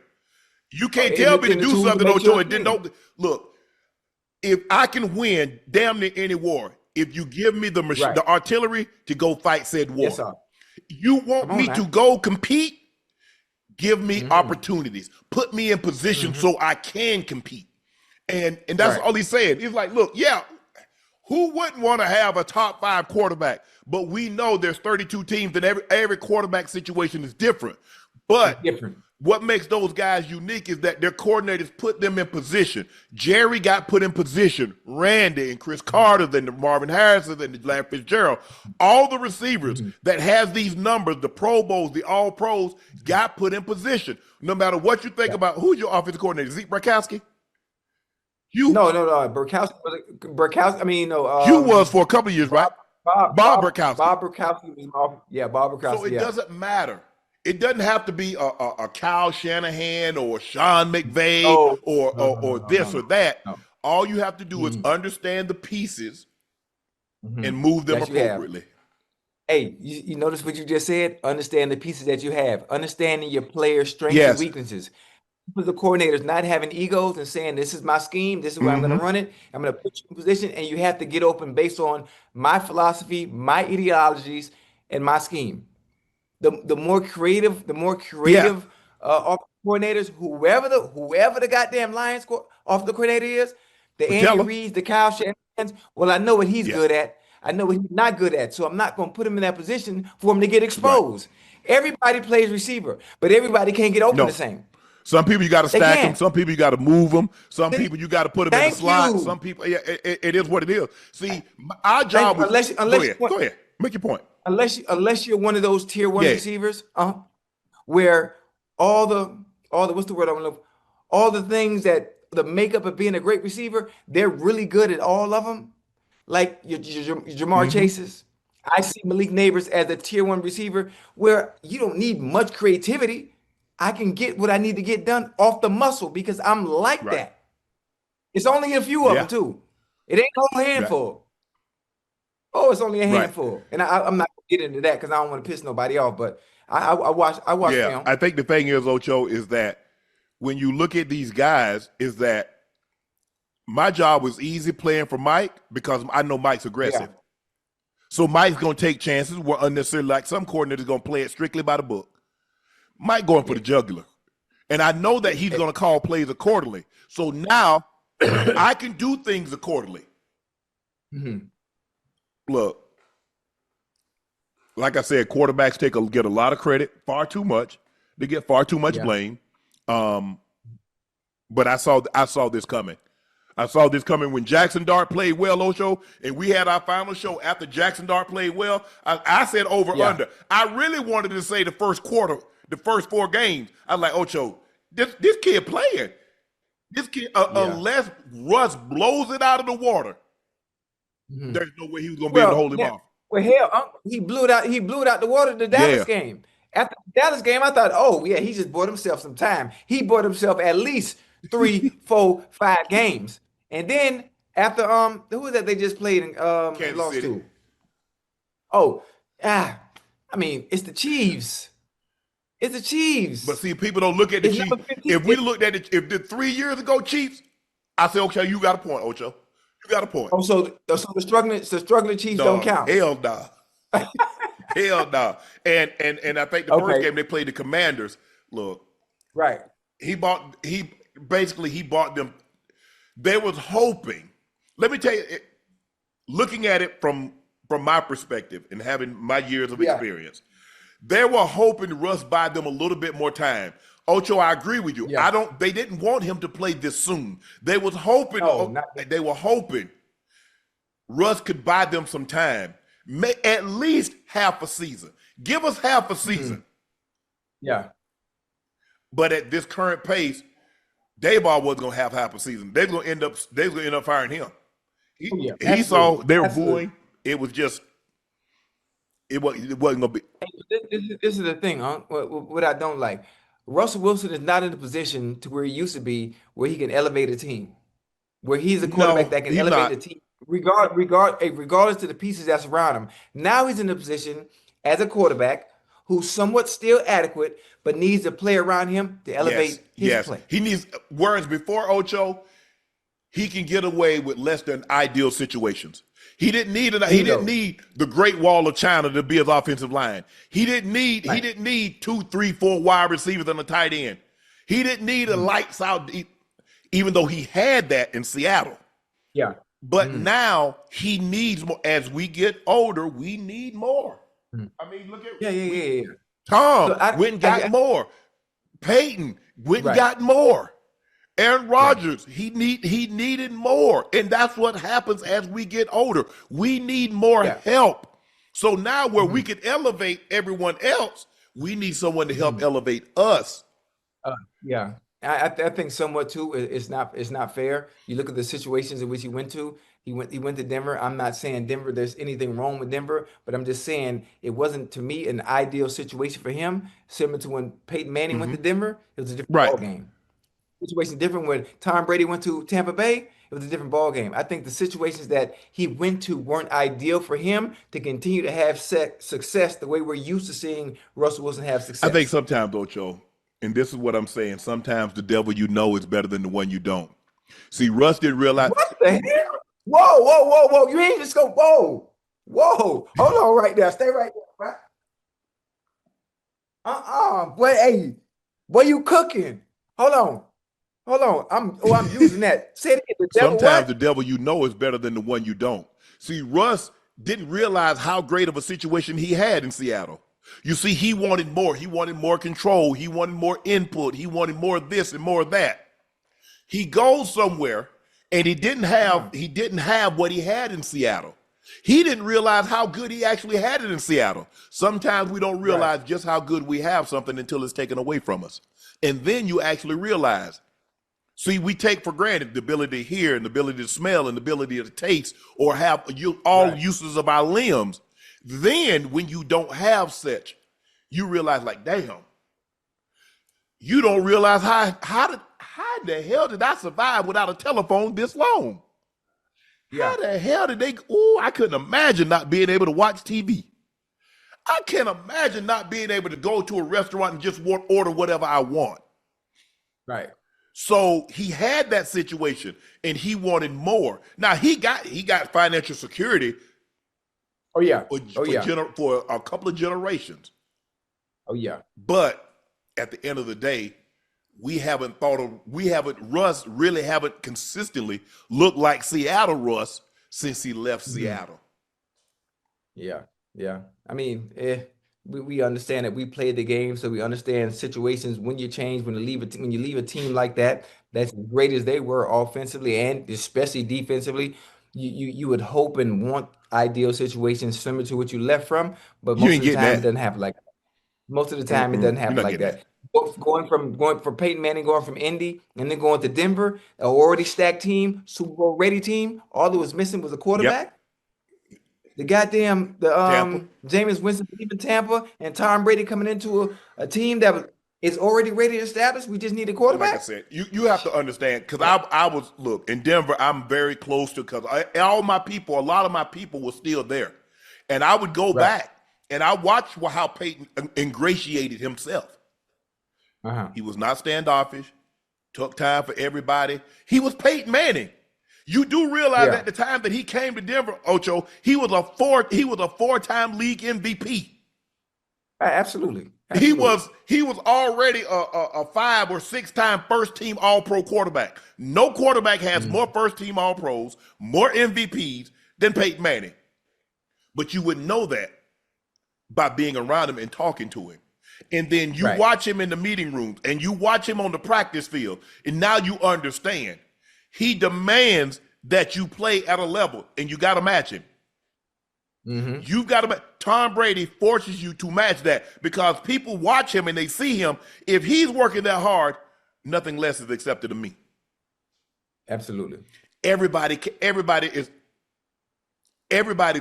You can't tell me to do something, Ocho, and then don't look. If I can win damn near any war, if you give me the artillery to go fight said war, Yes, sir. you want me to go compete? Give me opportunities. Put me in position so I can compete. And that's all he's saying. He's like, look, yeah, who wouldn't want to have a top 5 quarterback? But we know there's 32 teams and every quarterback situation is different. But what makes those guys unique is that their coordinators put them in position. Jerry got put in position. Randy and Chris Carter, then the Marvin Harrison and the Larry Fitzgerald. All the receivers that has these numbers, the Pro Bowls, the All Pros, got put in position. No matter what you think about who's your offensive coordinator, Zeke Brakowski? No. Brakowski. I mean, no. Hugh was for a couple of years, right? Bob Brakowski. Bob Brakowski was Bob Brakowski. So it doesn't matter. It doesn't have to be a Kyle Shanahan or Sean McVay or this or that. No. All you have to do is understand the pieces and move them appropriately. Hey, you notice what you just said? Understand the pieces that you have. Understanding your player's strengths and weaknesses. The coordinators not having egos and saying, this is my scheme, this is where I'm going to run it, I'm going to put you in position, and you have to get open based on my philosophy, my ideologies, and my scheme. The more creative coordinators, whoever the goddamn Lions off the coordinator is, the Andy Reeds, the Kyle Shanahan, well, I know what he's good at. I know what he's not good at. So I'm not going to put him in that position for him to get exposed. Right. Everybody plays receiver, but everybody can't get open the same. Some people you got to stack them. Some people you got to move them. Some people you got to put them in the slot. Some people, it is what it is. See, our job was. Go ahead, make your point. Unless you're one of those tier 1 receivers, where all the what's the word I'm looking for? All the things that the makeup of being a great receiver, they're really good at all of them. Like your Jamar Chases. I see Malik Neighbors as a tier 1 receiver where you don't need much creativity. I can get what I need to get done off the muscle because I'm like that. It's only a few of them too. It ain't a whole handful. Oh, it's only a handful. And I'm not gonna get into that because I don't want to piss nobody off. But I watch film. I think the thing is, Ocho, is that when you look at these guys, is that my job was easy playing for Mike because I know Mike's aggressive. Yeah. So Mike's gonna take chances where unnecessarily, like some coordinators gonna play it strictly by the book. Mike going for the jugular. And I know that he's going to call plays accordingly. So now I can do things accordingly. Look, like I said, quarterbacks get a lot of credit, far too much. They get far too much blame. But I saw this coming. I saw this coming when Jaxson Dart played well, Ocho, and we had our final show after Jaxson Dart played well. I said over/under. I really wanted to say the first quarter. The first 4 games, I was like, Ocho, this kid playing. This kid, unless Russ blows it out of the water, there's no way he was going to be able to hold him off. Well, hell, he blew it out the water the Dallas game. After the Dallas game, I thought, he just bought himself some time. He bought himself at least 3, 4, 5 games. And then after who was that they just played and lost City. to? I mean, it's the Chiefs. It's the Chiefs. But see, people don't look at the Chiefs. If we looked at it, if the 3 years ago Chiefs, I say, okay, you got a point, Ocho. You got a point. Oh, so the struggling Chiefs don't count. Hell nah. Hell nah. And I think the first game they played the Commanders. Look, he bought them. They was hoping. Let me tell you, looking at it from my perspective and having my years of experience. They were hoping Russ buy them a little bit more time, Ocho, I agree with you. Yeah. They didn't want him to play this soon. They was hoping, they were hoping Russ could buy them some time, at least half a season. Give us half a season. Yeah. But at this current pace, Dayball wasn't gonna have half a season. They were gonna end up firing him. He saw they were booing. It was just it wasn't gonna be. This is the thing, huh? What I don't like. Russell Wilson is not in a position to where he used to be, where he can elevate a team, where he's a quarterback that can elevate the team, regardless to the pieces that's around him. Now he's in a position as a quarterback who's somewhat still adequate, but needs a play around him to elevate his play. He needs, whereas before Ocho, he can get away with less than ideal situations. He didn't need the Great Wall of China to be his offensive line. He didn't need 2, 3, 4 wide receivers and a tight end. He didn't need a lights out, even though he had that in Seattle. Yeah. But now he needs more. As we get older, we need more. I mean, look at Tom went and got more. Peyton went and got more. Aaron Rodgers, he needed more. And that's what happens as we get older. We need more help. So now where we can elevate everyone else, we need someone to help elevate us. I think somewhat too. It's not fair. You look at the situations in which he went to. He went to Denver. I'm not saying Denver, there's anything wrong with Denver, but I'm just saying it wasn't, to me, an ideal situation for him. Similar to when Peyton Manning went to Denver, it was a different ball game. Situation different when Tom Brady went to Tampa Bay. It was a different ball game. I think the situations that he went to weren't ideal for him to continue to have success the way we're used to seeing Russell Wilson have success. I think sometimes, Ocho, and this is what I'm saying, sometimes the devil you know is better than the one you don't. See, Russ didn't realize. What the hell? Whoa. You ain't just go, whoa. Hold on right there. Stay right there, right? Boy, you cooking. Hold on. I'm using that. Say it again. Sometimes the devil you know is better than the one you don't. See, Russ didn't realize how great of a situation he had in Seattle. You see, he wanted more. He wanted more control. He wanted more input. He wanted more of this and more of that. He goes somewhere and he didn't have what he had in Seattle. He didn't realize how good he actually had it in Seattle. Sometimes we don't realize just how good we have something until it's taken away from us. And then you actually realize. See, we take for granted the ability to hear and the ability to smell and the ability to taste or have all uses of our limbs. Then when you don't have such, you realize like, damn, you don't realize how the hell did I survive without a telephone this long? How the hell did I couldn't imagine not being able to watch TV. I can't imagine not being able to go to a restaurant and just order whatever I want. Right. So he had that situation and he wanted more. Now he got financial security. For a couple of generations. But at the end of the day, Russ really haven't consistently looked like Seattle Russ since he left Seattle. Yeah. I mean, we understand that we played the game, so we understand situations when you change, when you leave a team like that, that's as great as they were offensively and especially defensively. You would hope and want ideal situations similar to what you left from, but most of the time it doesn't happen like that. Most of the time it doesn't happen like that. Going from Peyton Manning, going from Indy and then going to Denver, an already stacked team, Super Bowl ready team, all that was missing was a quarterback. The Jameis Winston leaving Tampa and Tom Brady coming into a team that is already ready to establish. We just need a quarterback. Like I said, you have to understand, because I was in Denver. I'm very close to, because a lot of my people were still there, and I would go back and I watched how Peyton ingratiated himself. He was not standoffish. Took time for everybody. He was Peyton Manning. You do realize at the time that he came to Denver, Ocho, he was a 4-time league MVP. Absolutely. He was already a 5 or 6-time first team All-Pro quarterback. No quarterback has more first team All-Pros, more MVPs than Peyton Manning. But you wouldn't know that by being around him and talking to him. And then you watch him in the meeting rooms and you watch him on the practice field. And now you understand. He demands that you play at a level and you got to match him. You've got to. Tom Brady forces you to match that because people watch him and they see him. If he's working that hard, nothing less is accepted of me. Absolutely. Everybody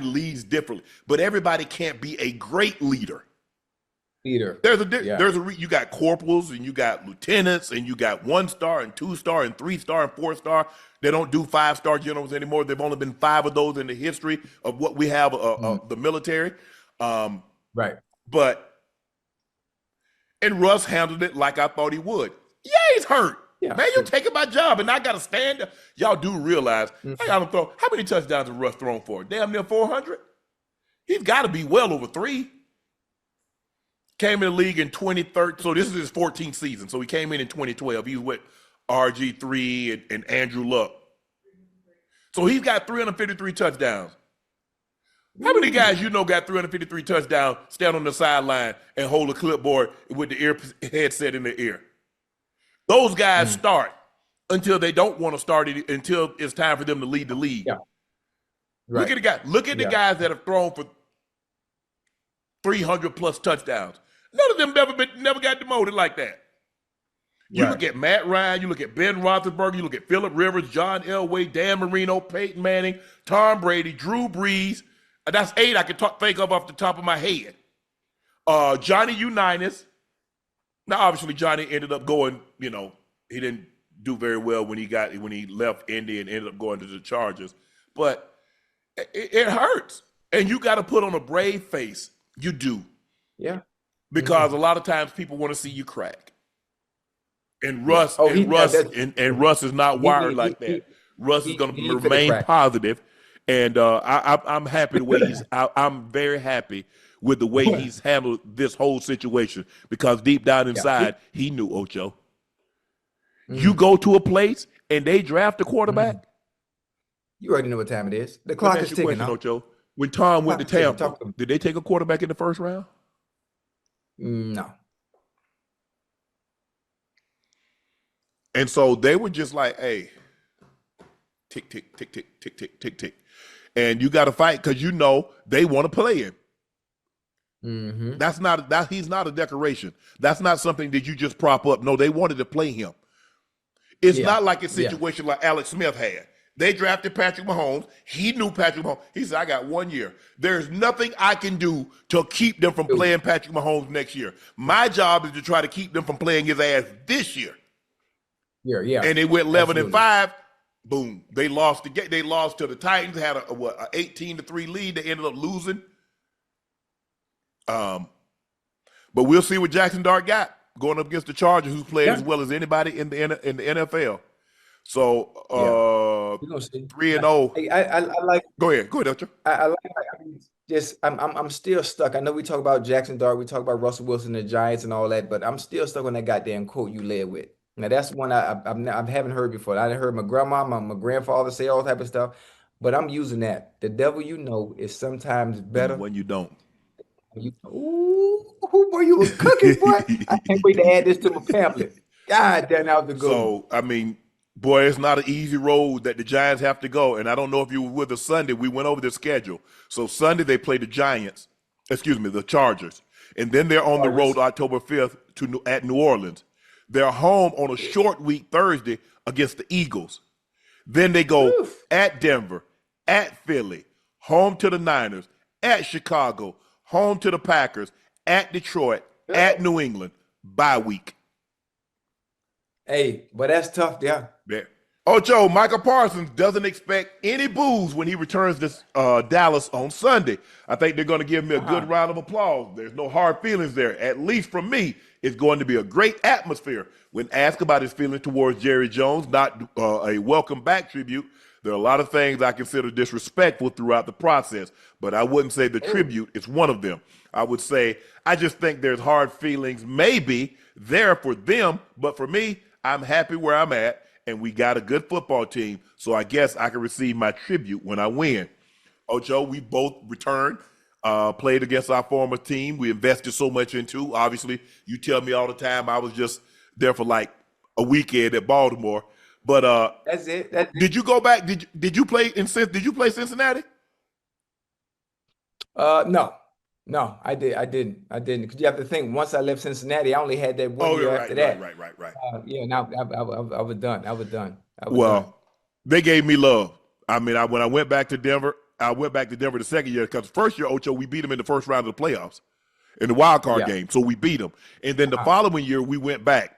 leads differently, but everybody can't be a great leader. There's you got corporals and you got lieutenants and you got 1-star and 2-star and 3-star and 4-star. They don't do 5-star generals anymore. There've only been 5 of those in the history of what we have the military. But Russ handled it like I thought he would. Yeah, he's hurt. Yeah. Man, you're taking my job and I got to stand up. Y'all do realize I got to throw. How many touchdowns has Russ thrown for? Damn near 400? He's got to be well over 3. Came in the league in 2013. So this is his 14th season. So he came in 2012. He was with RG3 and Andrew Luck. So he's got 353 touchdowns. How many guys you know got 353 touchdowns, stand on the sideline and hold a clipboard with the headset in their ear? Those guys start until they don't want to start it until it's time for them to lead the league. Yeah. Look at the guys. Look at the guys that have thrown for 300 plus touchdowns. None of them never got demoted like that. You look at Matt Ryan, you look at Ben Roethlisberger, you look at Phillip Rivers, John Elway, Dan Marino, Peyton Manning, Tom Brady, Drew Brees. That's 8 I can think of off the top of my head. Johnny Unitas. Now, obviously, Johnny ended up going, he didn't do very well when he left Indy and ended up going to the Chargers. But it hurts. And you got to put on a brave face. You do. Yeah. Because a lot of times people want to see you crack. And Russ Russ is not wired like that. Russ is going to remain positive. And I'm happy the way I'm very happy with the way he's handled this whole situation because deep down inside, he knew Ocho. You go to a place and they draft a quarterback. You already know what time it is. The clock is ticking. Ocho. When Tom went to Tampa, did they take a quarterback in the first round? No. And so they were just like, hey, tick, tick, tick, tick, tick, tick, tick, tick. And you got to fight because they want to play him. He's not a decoration. That's not something that you just prop up. No, they wanted to play him. It's not like a situation like Alex Smith had. They drafted Patrick Mahomes. He knew Patrick Mahomes. He said, I got 1 year. There's nothing I can do to keep them from playing Patrick Mahomes next year. My job is to try to keep them from playing his ass this year. Yeah. And they went 11-5. Boom. They lost the game. They lost to the Titans, had a 18-3 lead. They ended up losing. But we'll see what Jaxson Dart got going up against the Chargers, who's played as well as anybody in the NFL. So 3-0. I like. Go ahead, Ocho. I'm still stuck. I know we talk about Jaxson Dart, we talk about Russell Wilson, the Giants, and all that, but I'm still stuck on that goddamn quote you led with. Now that's one I haven't heard before. I heard my grandma, my grandfather say all type of stuff, but I'm using that. The devil is sometimes better when you don't. Boy, you was cooking, boy. I can't wait to add this to my pamphlet. God damn, that was a good one. So, boy, it's not an easy road that the Giants have to go. And I don't know if you were with us Sunday. We went over the schedule. So Sunday they play the Chargers. And then they're on the road October 5th at New Orleans. They're home on a short week Thursday against the Eagles. Then they go at Denver, at Philly, home to the Niners, at Chicago, home to the Packers, at Detroit, at New England, bye week. Hey, but that's tough, yeah. Ocho, Micah Parsons doesn't expect any boos when he returns to Dallas on Sunday. I think they're going to give me a good round of applause. There's no hard feelings there. At least from me, it's going to be a great atmosphere. When asked about his feelings towards Jerry Jones, not a welcome back tribute, there are a lot of things I consider disrespectful throughout the process, but I wouldn't say the tribute is one of them. I would say I just think there's hard feelings maybe there for them, but for me, I'm happy where I'm at, and we got a good football team, so I guess I can receive my tribute when I win. Ocho, we both returned played against our former team. We invested so much into. Obviously, you tell me all the time I was just there for like a weekend at Baltimore. But That's it. did you go back? Did you play Cincinnati? No, I didn't. Because you have to think, once I left Cincinnati, I only had that one year after that. Right. Yeah, now I was done. Well, they gave me love. I mean, when I went back to Denver, the second year, because the first year, Ocho, we beat them in the first round of the playoffs in the wild card game. So we beat them. And then the following year, we went back.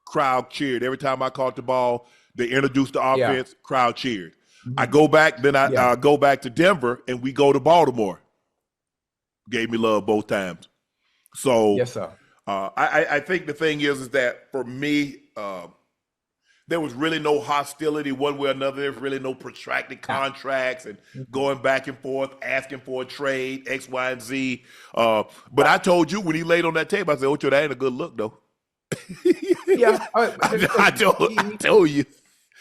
Crowd cheered. Every time I caught the ball, they introduced the offense, crowd cheered. I go back, then I go back to Denver, and we go to Baltimore. Gave me love both times. So yes, sir. I think the thing is that for me, there was really no hostility one way or another. There's really no protracted contracts and going back and forth, asking for a trade, X, Y, and Z. But I told you when he laid on that table, I said, Ocho, that ain't a good look, though. Yeah. I told you.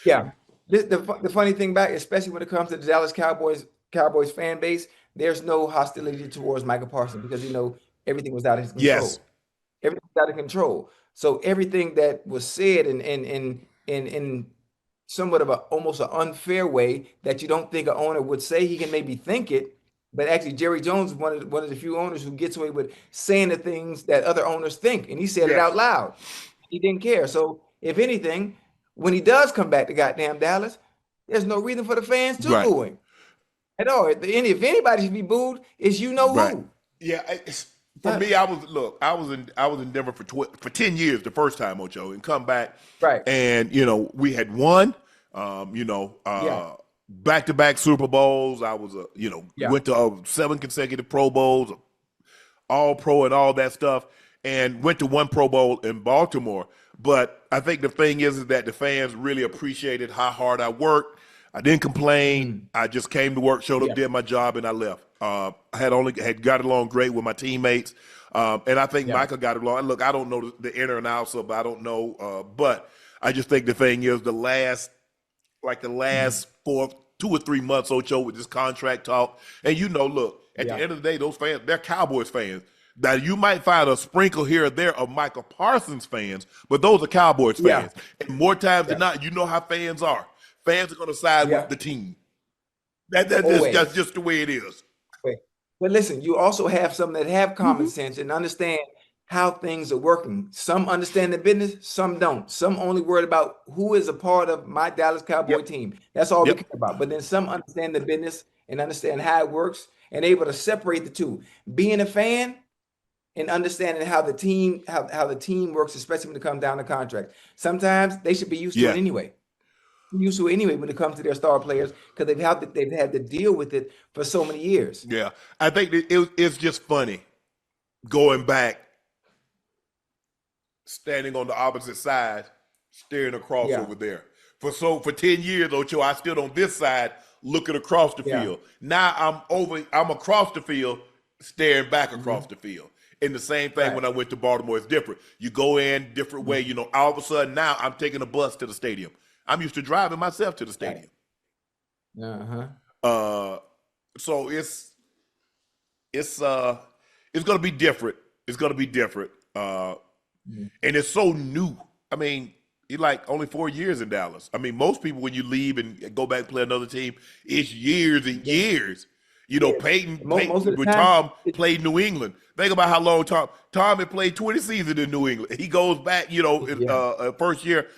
Yeah. The funny thing back, especially when it comes to the Dallas Cowboys fan base, there's no hostility towards Micah Parsons because, everything was out of his control. Yes. Everything was out of control. So everything that was said in somewhat of almost an unfair way that you don't think an owner would say, he can maybe think it, but actually Jerry Jones is one of the few owners who gets away with saying the things that other owners think, and he said it out loud. He didn't care. So if anything, when he does come back to goddamn Dallas, there's no reason for the fans to boo him at all. If anybody should be booed, it's who. Yeah. For me, I was in Denver for 10 years the first time, Ocho, and come back. Right. And we had won, back-to-back Super Bowls. I was went to 7 consecutive Pro Bowls, all pro and all that stuff, and went to 1 Pro Bowl in Baltimore. But I think the thing is that the fans really appreciated how hard I worked. I didn't complain. I just came to work, showed up, did my job, and I left. I had got along great with my teammates, and I think Micah got along. And look, I don't know the inner and outs of, I don't know, but I just think the thing is the last 2 or 3 months, Ocho, with this contract talk, and look, at the end of the day, those fans, they're Cowboys fans. Now, you might find a sprinkle here or there of Micah Parsons fans, but those are Cowboys fans. And more times than not, how fans are. Fans are going to side with the team. That's just the way it is. But listen, you also have some that have common sense and understand how things are working. Some understand the business, some don't. Some only worried about who is a part of my Dallas Cowboy team. That's all we care about. But then some understand the business and understand how it works and able to separate the two. Being a fan and understanding how the team works, especially when it comes down to contract. Sometimes they should be used to it anyway. When it comes to their star players, because they've had to deal with it for so many years. Yeah, I think it's just funny going back, standing on the opposite side, staring across over there. For 10 years, Ocho, I stood on this side, looking across the field. Now I'm across the field, staring back across the field. And the same thing when I went to Baltimore, it's different. You go in different way. All of a sudden now I'm taking a bus to the stadium. I'm used to driving myself to the stadium. So it's gonna be different. It's gonna be different. And it's so new. I mean, you're like only 4 years in Dallas. I mean, most people when you leave and go back and play another team, it's years and years. Peyton with Tom played New England. Think about how long Tom had played 20 seasons in New England. He goes back, first year.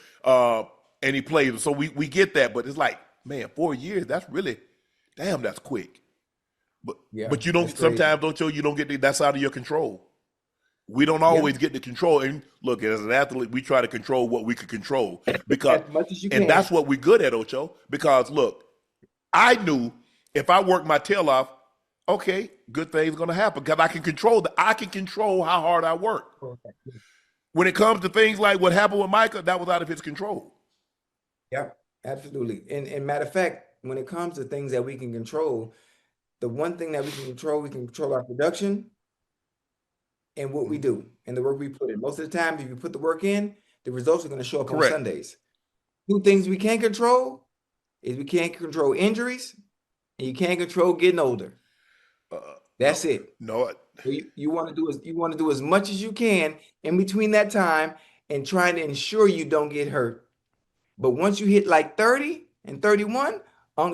And he plays. So we get that, but it's like, man, 4 years, that's really, that's quick. But you don't, sometimes, you don't get that's out of your control. We don't always get the control. And look, as an athlete, we try to control what we can control. Because, as much as you can. And that's what we're good at, Ocho. Because look, I knew if I worked my tail off, okay, good things going to happen. Because I can control how hard I work. When it comes to things like what happened with Micah, that was out of his control. Yeah, absolutely. And matter of fact, when it comes to things that we can control, the one thing that we can control our production and what we do and the work we put in. Most of the time, if you put the work in, the results are going to show up on Sundays. 2 things we can't control is we can't control injuries and you can't control getting older. That's it. No. So you want to do as much as you can in between that time and trying to ensure you don't get hurt. But once you hit like 30 and 31,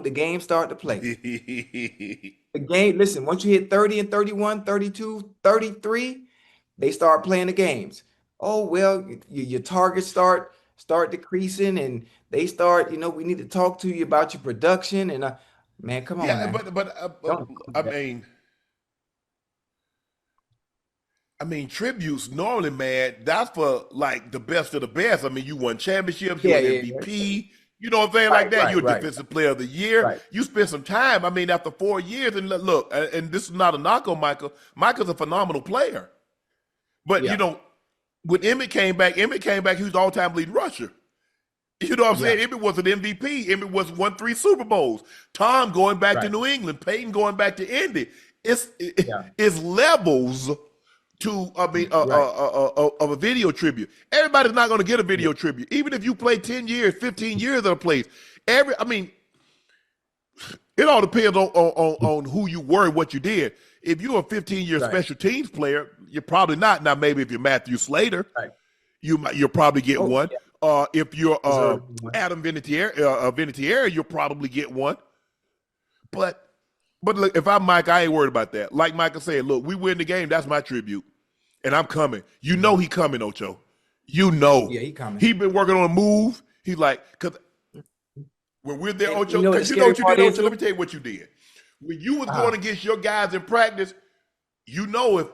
the game start to play. The game, listen, once you hit 30 and 31, 32, 33, they start playing the games. Oh, well, your targets start decreasing and they start, we need to talk to you about your production. And man, come on, man. I mean, tributes normally, man, that's for like the best of the best. I mean, you won championships, you're an MVP. You know what I'm saying? Like that. You're Defensive Player of the Year. Right. You spent some time. I mean, after 4 years, and look, and this is not a knock on Michael. Michael's a phenomenal player. But, when Emmett came back, he was the all-time lead rusher. You know what I'm saying? Emmett was an MVP. Emmett won 3 Super Bowls. Tom going back to New England. Peyton going back to Indy. It's levels to of a video tribute. Everybody's not going to get a video tribute, even if you play 10 years, 15 years at a place. It all depends on who you were and what you did. If you're a 15-year special teams player, you're probably not. Now, maybe if you're Matthew Slater, you'll probably get one. If you're Adam Vinatieri, you'll probably get one. But look, if I'm Mike, I ain't worried about that. Like Micah said, look, we win the game. That's my tribute. And I'm coming. You know he coming, Ocho. You know. Yeah, he coming. He been working on a move. He's like, because when we're there, Ocho, because you know what you did, Ocho? Let me tell you what you did. When you was going against your guys in practice, you know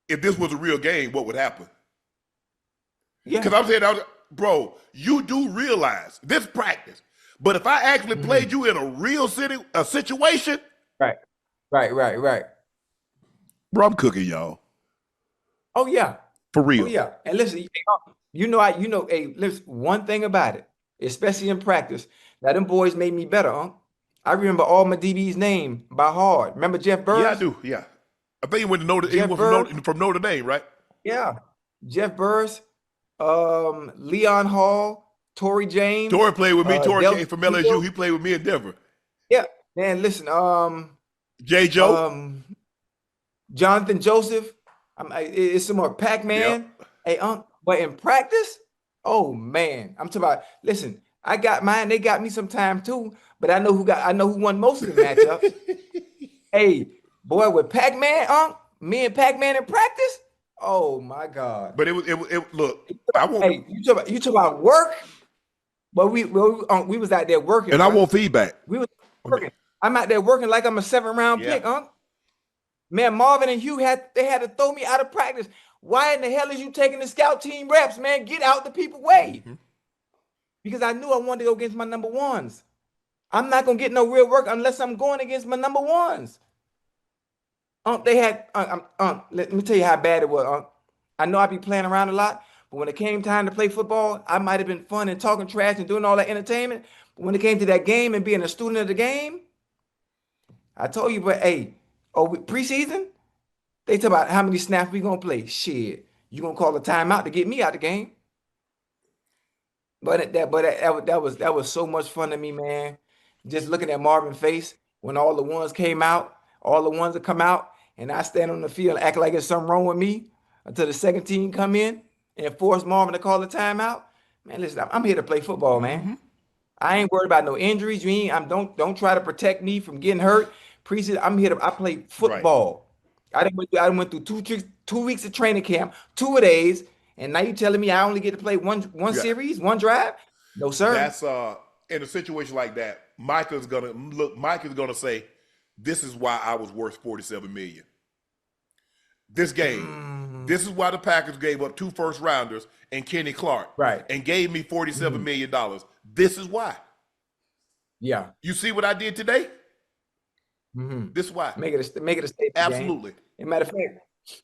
if this was a real game, what would happen. Yeah. Because I'm saying, bro, you do realize this practice. But if I actually played you in a real situation. Right. Bro, I'm cooking y'all. Oh, yeah. For real. Oh, yeah. And listen, hey, listen, one thing about it, especially in practice, now them boys made me better, huh? I remember all my DB's name by heart. Remember Jeff Burrs? Yeah, I do. Yeah. I think he went from Notre Dame, right? Yeah. Jeff Burrs, Leon Hall, Torrey James. Torrey played with me. Torrey came from LSU. He played with me in Denver. Yeah. Man, listen, J. Joe. Jonathan Joseph. It's some more Pac-Man. Yep. Hey, but in practice, oh man, I'm talking about. Listen, I got mine. They got me some time too, but I know who won most of the matchups. Hey, boy, with Pac-Man, me and Pac-Man in practice. Oh my God! But it look. Hey, you talk about work, but we was out there working, and I want feedback. We was working. I'm out there working like I'm a 7th-round pick, Man, Marvin and Hugh had to throw me out of practice. Why in the hell is you taking the scout team reps, man? Get out the people's way. Because I knew I wanted to go against my number ones. I'm not gonna get no real work unless I'm going against my number ones. They had let me tell you how bad it was. I know I be playing around a lot, but when it came time to play football, I might have been fun and talking trash and doing all that entertainment. But when it came to that game and being a student of the game, I told you, but hey. Preseason, they talk about how many snaps we gonna play. Shit, you gonna call a timeout to get me out the game? But that was so much fun to me, man. Just looking at Marvin's face when all the ones came out, all the ones that come out, and I stand on the field and act like there's something wrong with me until the second team come in and force Marvin to call a timeout. Man, listen, I'm here to play football, man. I ain't worried about no injuries. Don't try to protect me from getting hurt. Preseason, I'm here I play football. Right. I went through 2 weeks of training camp, 2 days, and now you telling me I only get to play one series, one drive? No, sir. That's in a situation like that, Micah's gonna say, this is why I was worth $47 million. This game. This is why the Packers gave up 2 first-rounders and Kenny Clark. Right. And gave me $47 million. This is why. Yeah. You see what I did today? This is why. Make it a statement. Absolutely. As a matter of fact,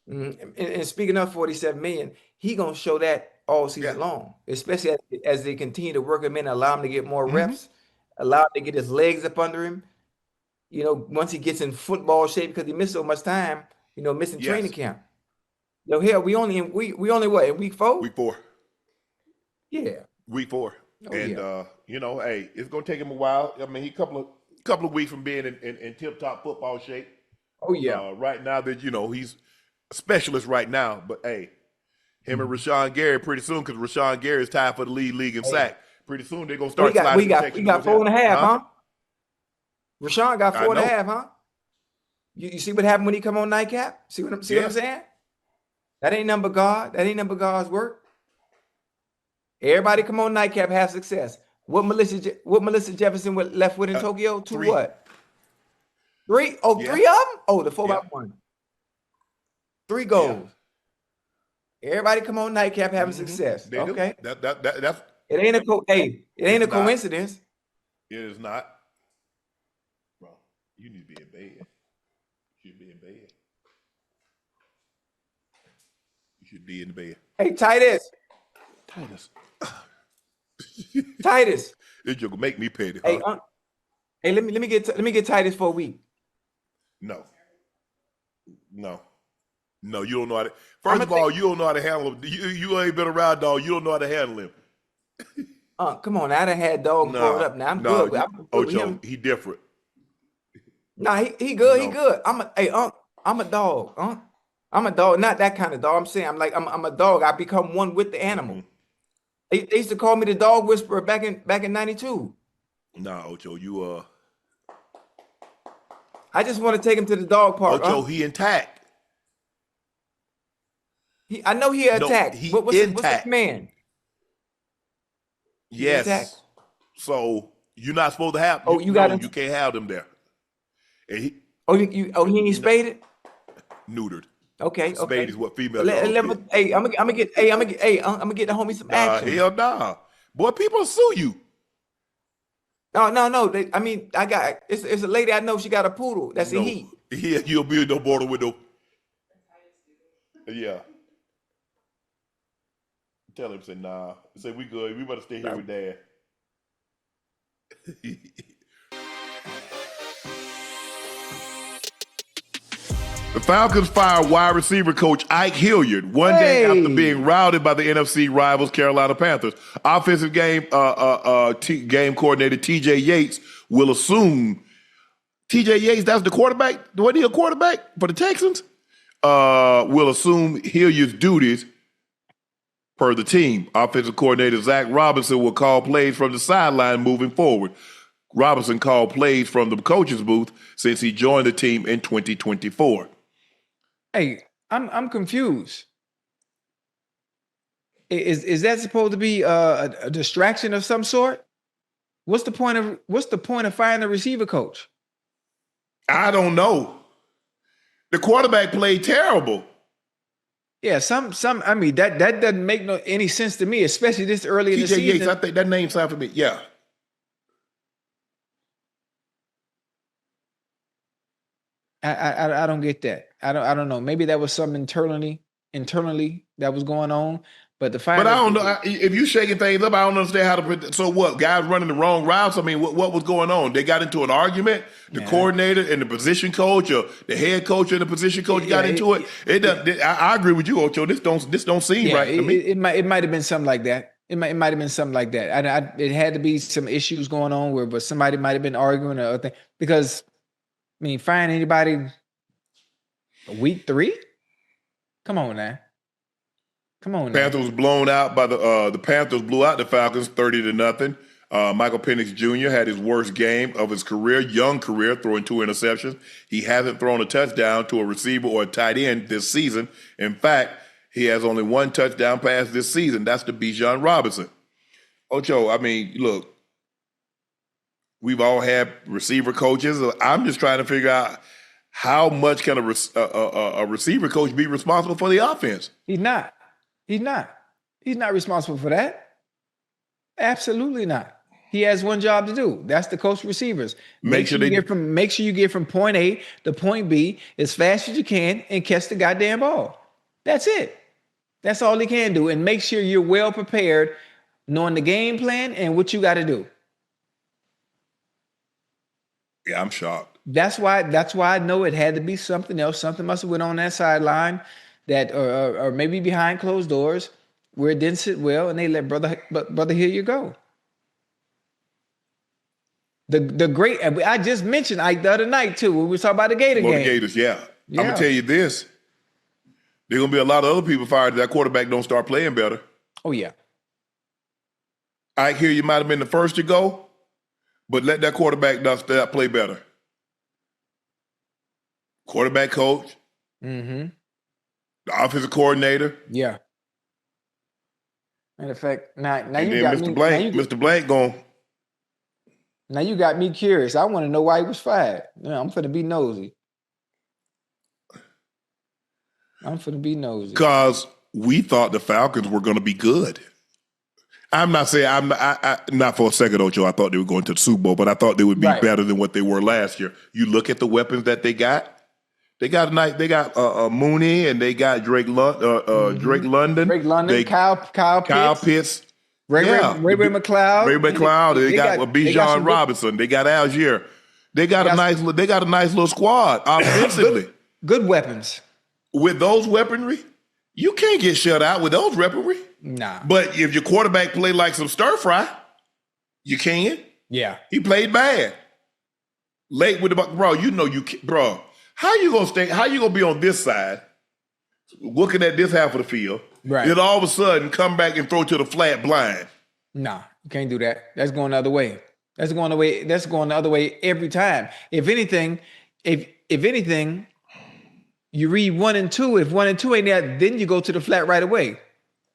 and speaking of $47 million, he gonna show that all season long, especially as they continue to work him in, allow him to get more reps, allow him to get his legs up under him. Once he gets in football shape, because he missed so much time, missing training camp. Hell, we only what, in week 4? Week 4. Yeah. Week 4. Hey, it's gonna take him a while. I mean, he couple of weeks from being in tip-top football shape. Oh yeah. Right now that he's a specialist right now, but hey, him and Rashawn Gary pretty soon, because Rashawn Gary is tied for the league in sack. Pretty soon they're gonna start sliding we got 4.5, huh? Rashawn got 4.5, huh? You see what happened when he come on Nightcap? See what I'm saying? That ain't number God. That ain't number God's work. Everybody come on Nightcap, have success. What Melissa Jefferson left with in Tokyo? 2 3. what? 3? Oh, 3 of them? Oh, the 4x1. 3 goals. Yeah. Everybody come on Nightcap having success. They okay. Do. That's it ain't a coincidence. It is not. Bro, you need to be in bed. You should be in bed. You should be in the bed. Hey, Titus. Titus. This joke will make me petty. Hey, hey, let me get Titus for a week. No, you don't know how to. First of all, you don't know how to handle him. You ain't been around dog. You don't know how to handle him. Come on, I done had dog pulled up. Now I'm good. Ocho, he different. Nah, he good. He good. I'm a dog. I'm a dog, not that kind of dog. I'm saying I'm a dog. I become one with the animal. They used to call me the dog whisperer back in '92. Nah, Ocho, you I just want to take him to the dog park. Ocho, he intact. I know he attacked. He what's intact. the man? Yes. So you're not supposed to have. Oh, you can't have them there. And he ain't spaded? Neutered. Okay. Spade is what female. Hey, I'm gonna get the homie some action. Hell nah. Boy, people sue you. No. It's a lady I know. She got a poodle. That's a he. Yeah, you'll be in no border with no. Yeah. Tell him, say nah. Say we good. We better stay here with Dad. The Falcons fired wide receiver coach Ike Hilliard one day after being routed by the NFC rivals Carolina Panthers. Offensive game coordinator TJ Yates will assume. TJ Yates, that's the quarterback. Wasn't he a quarterback for the Texans? Will assume Hilliard's duties per the team. Offensive coordinator Zach Robinson will call plays from the sideline moving forward. Robinson called plays from the coach's booth since he joined the team in 2024. Hey, I'm confused. Is that supposed to be a distraction of some sort? What's the point of firing the receiver coach? I don't know. The quarterback played terrible. Yeah, I mean that doesn't make any sense to me, especially this early in the season. Yates, I think that name sounds familiar. Yeah. I don't get that. I don't know. Maybe that was something internally that was going on. But I don't know. If you shaking things up, I don't understand how to. So what? Guys running the wrong routes. I mean, what was going on? They got into an argument. The coordinator and the position coach, or the head coach and the position coach got into it. I agree with you, Ocho. This don't seem right to me. It might have been something like that. It might have been something like that. It had to be some issues going on but somebody might have been arguing or thing. Because I mean, find anybody week 3? Come on now. Panthers was blown out by the Panthers blew out the Falcons 30-0. Michael Penix Jr. had his worst game of his young career, throwing 2 interceptions. He hasn't thrown a touchdown to a receiver or a tight end this season. In fact, he has only 1 touchdown pass this season. That's to Bijan Robinson. Ocho, I mean, look, we've all had receiver coaches. I'm just trying to figure out how much can a receiver coach be responsible for the offense? He's not. He's not responsible for that. Absolutely not. He has one job to do. That's to coach receivers. Make sure you get from point A to point B as fast as you can and catch the goddamn ball. That's it. That's all he can do. And make sure you're well prepared, knowing the game plan and what you got to do. Yeah, I'm shocked. That's why I know it had to be something else. Something must have went on that sideline that or maybe behind closed doors where it didn't sit well, and they let brother Hilliard go. The great, I just mentioned Ike the other night too when we were talking about the Gator game. The Gators, yeah. I'm gonna tell you this: there's gonna be a lot of other people fired if that quarterback don't start playing better. Oh yeah. I hear you might have been the first to go, but let that quarterback not play better. Quarterback coach, the offensive coordinator. Yeah. Matter of fact, now and you then got Mr. me. Blank, Mr. Blank going. Now you got me curious. I want to know why he was fired. Yeah, I'm finna be nosy. Because we thought the Falcons were going to be good. I'm not saying I not for a second, Ocho. I thought they were going to the Super Bowl, but I thought they would be better than what they were last year. You look at the weapons that they got. They got Mooney, and they got Drake London. Drake London, Kyle Pitts. Ray McLeod. Ray McLeod. They got Bijan Robinson. They got Algier. They got a nice little squad offensively. Good weapons. With those weaponry, you can't get shut out with those weaponry. Nah. But if your quarterback play like some stir fry, you can. Yeah. He played bad. Late with the bro. You know you can, bro. How you gonna be on this side, looking at this half of the field, right? Then all of a sudden come back and throw to the flat blind. Nah, you can't do that. That's going the other way. That's going the other way every time. If anything, you read 1 and 2. If 1 and 2 ain't there, then you go to the flat right away.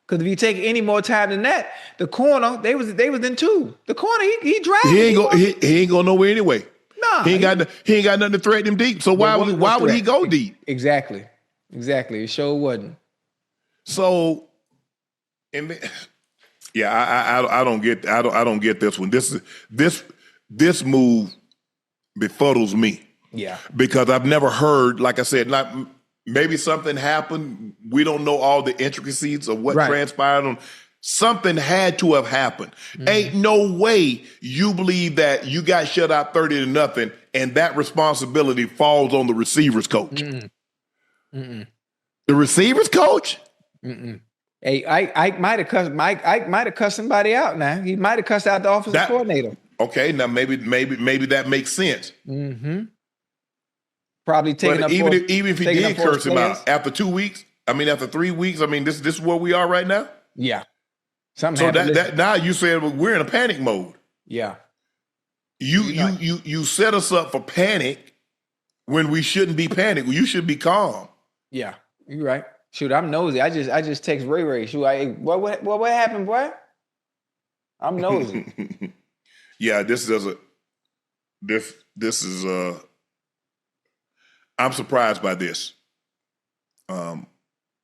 Because if you take any more time than that, the corner they was in 2. The corner he dragged. He ain't going nowhere anyway. Nah, he ain't got nothing to threaten him deep. So why would he go deep? Exactly. It sure wasn't. So, I don't get this one. This move befuddles me. Yeah. Because I've never heard, like I said, maybe something happened. We don't know all the intricacies of what transpired. Something had to have happened. Ain't no way you believe that you got shut out 30-0 and that responsibility falls on the receivers coach. The receivers coach? Hey, Ike might have cussed somebody out now. He might have cussed out the offensive coordinator. Okay, now maybe that makes sense. Probably taking up even if he did curse him out after 2 weeks, after 3 weeks, this is where we are right now. Yeah. So that now you said we're in a panic mode. Yeah. You set us up for panic when we shouldn't be panicked. You should be calm. Yeah, you're right. Shoot, I'm nosy. I just text Ray. Shoot, what happened, boy? I'm nosy. Yeah, I'm surprised by this.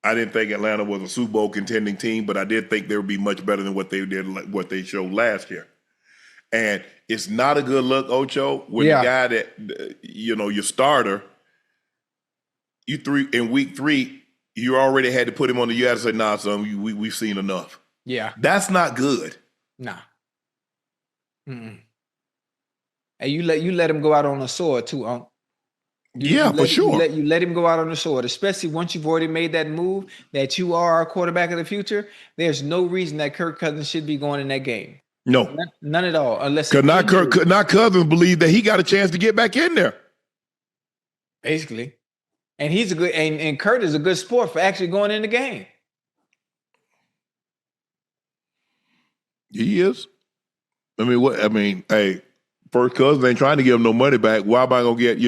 I didn't think Atlanta was a Super Bowl contending team, but I did think they would be much better than what they showed last year. And it's not a good look, Ocho, when the guy that your starter, in week 3, you already had to put him on you had to say, nah, son, we've seen enough. Yeah. That's not good. Nah. And you let him go out on a sword too, Unc. For sure. You let him go out on the sword, especially once you've already made that move that you are our quarterback of the future. There's no reason that Kirk Cousins should be going in that game. No, none at all. Unless not Cousins believe that he got a chance to get back in there. Basically, and he's a good and Kurt is a good sport for actually going in the game. He is. Hey, first Cousins ain't trying to give him no money back. Why am I gonna get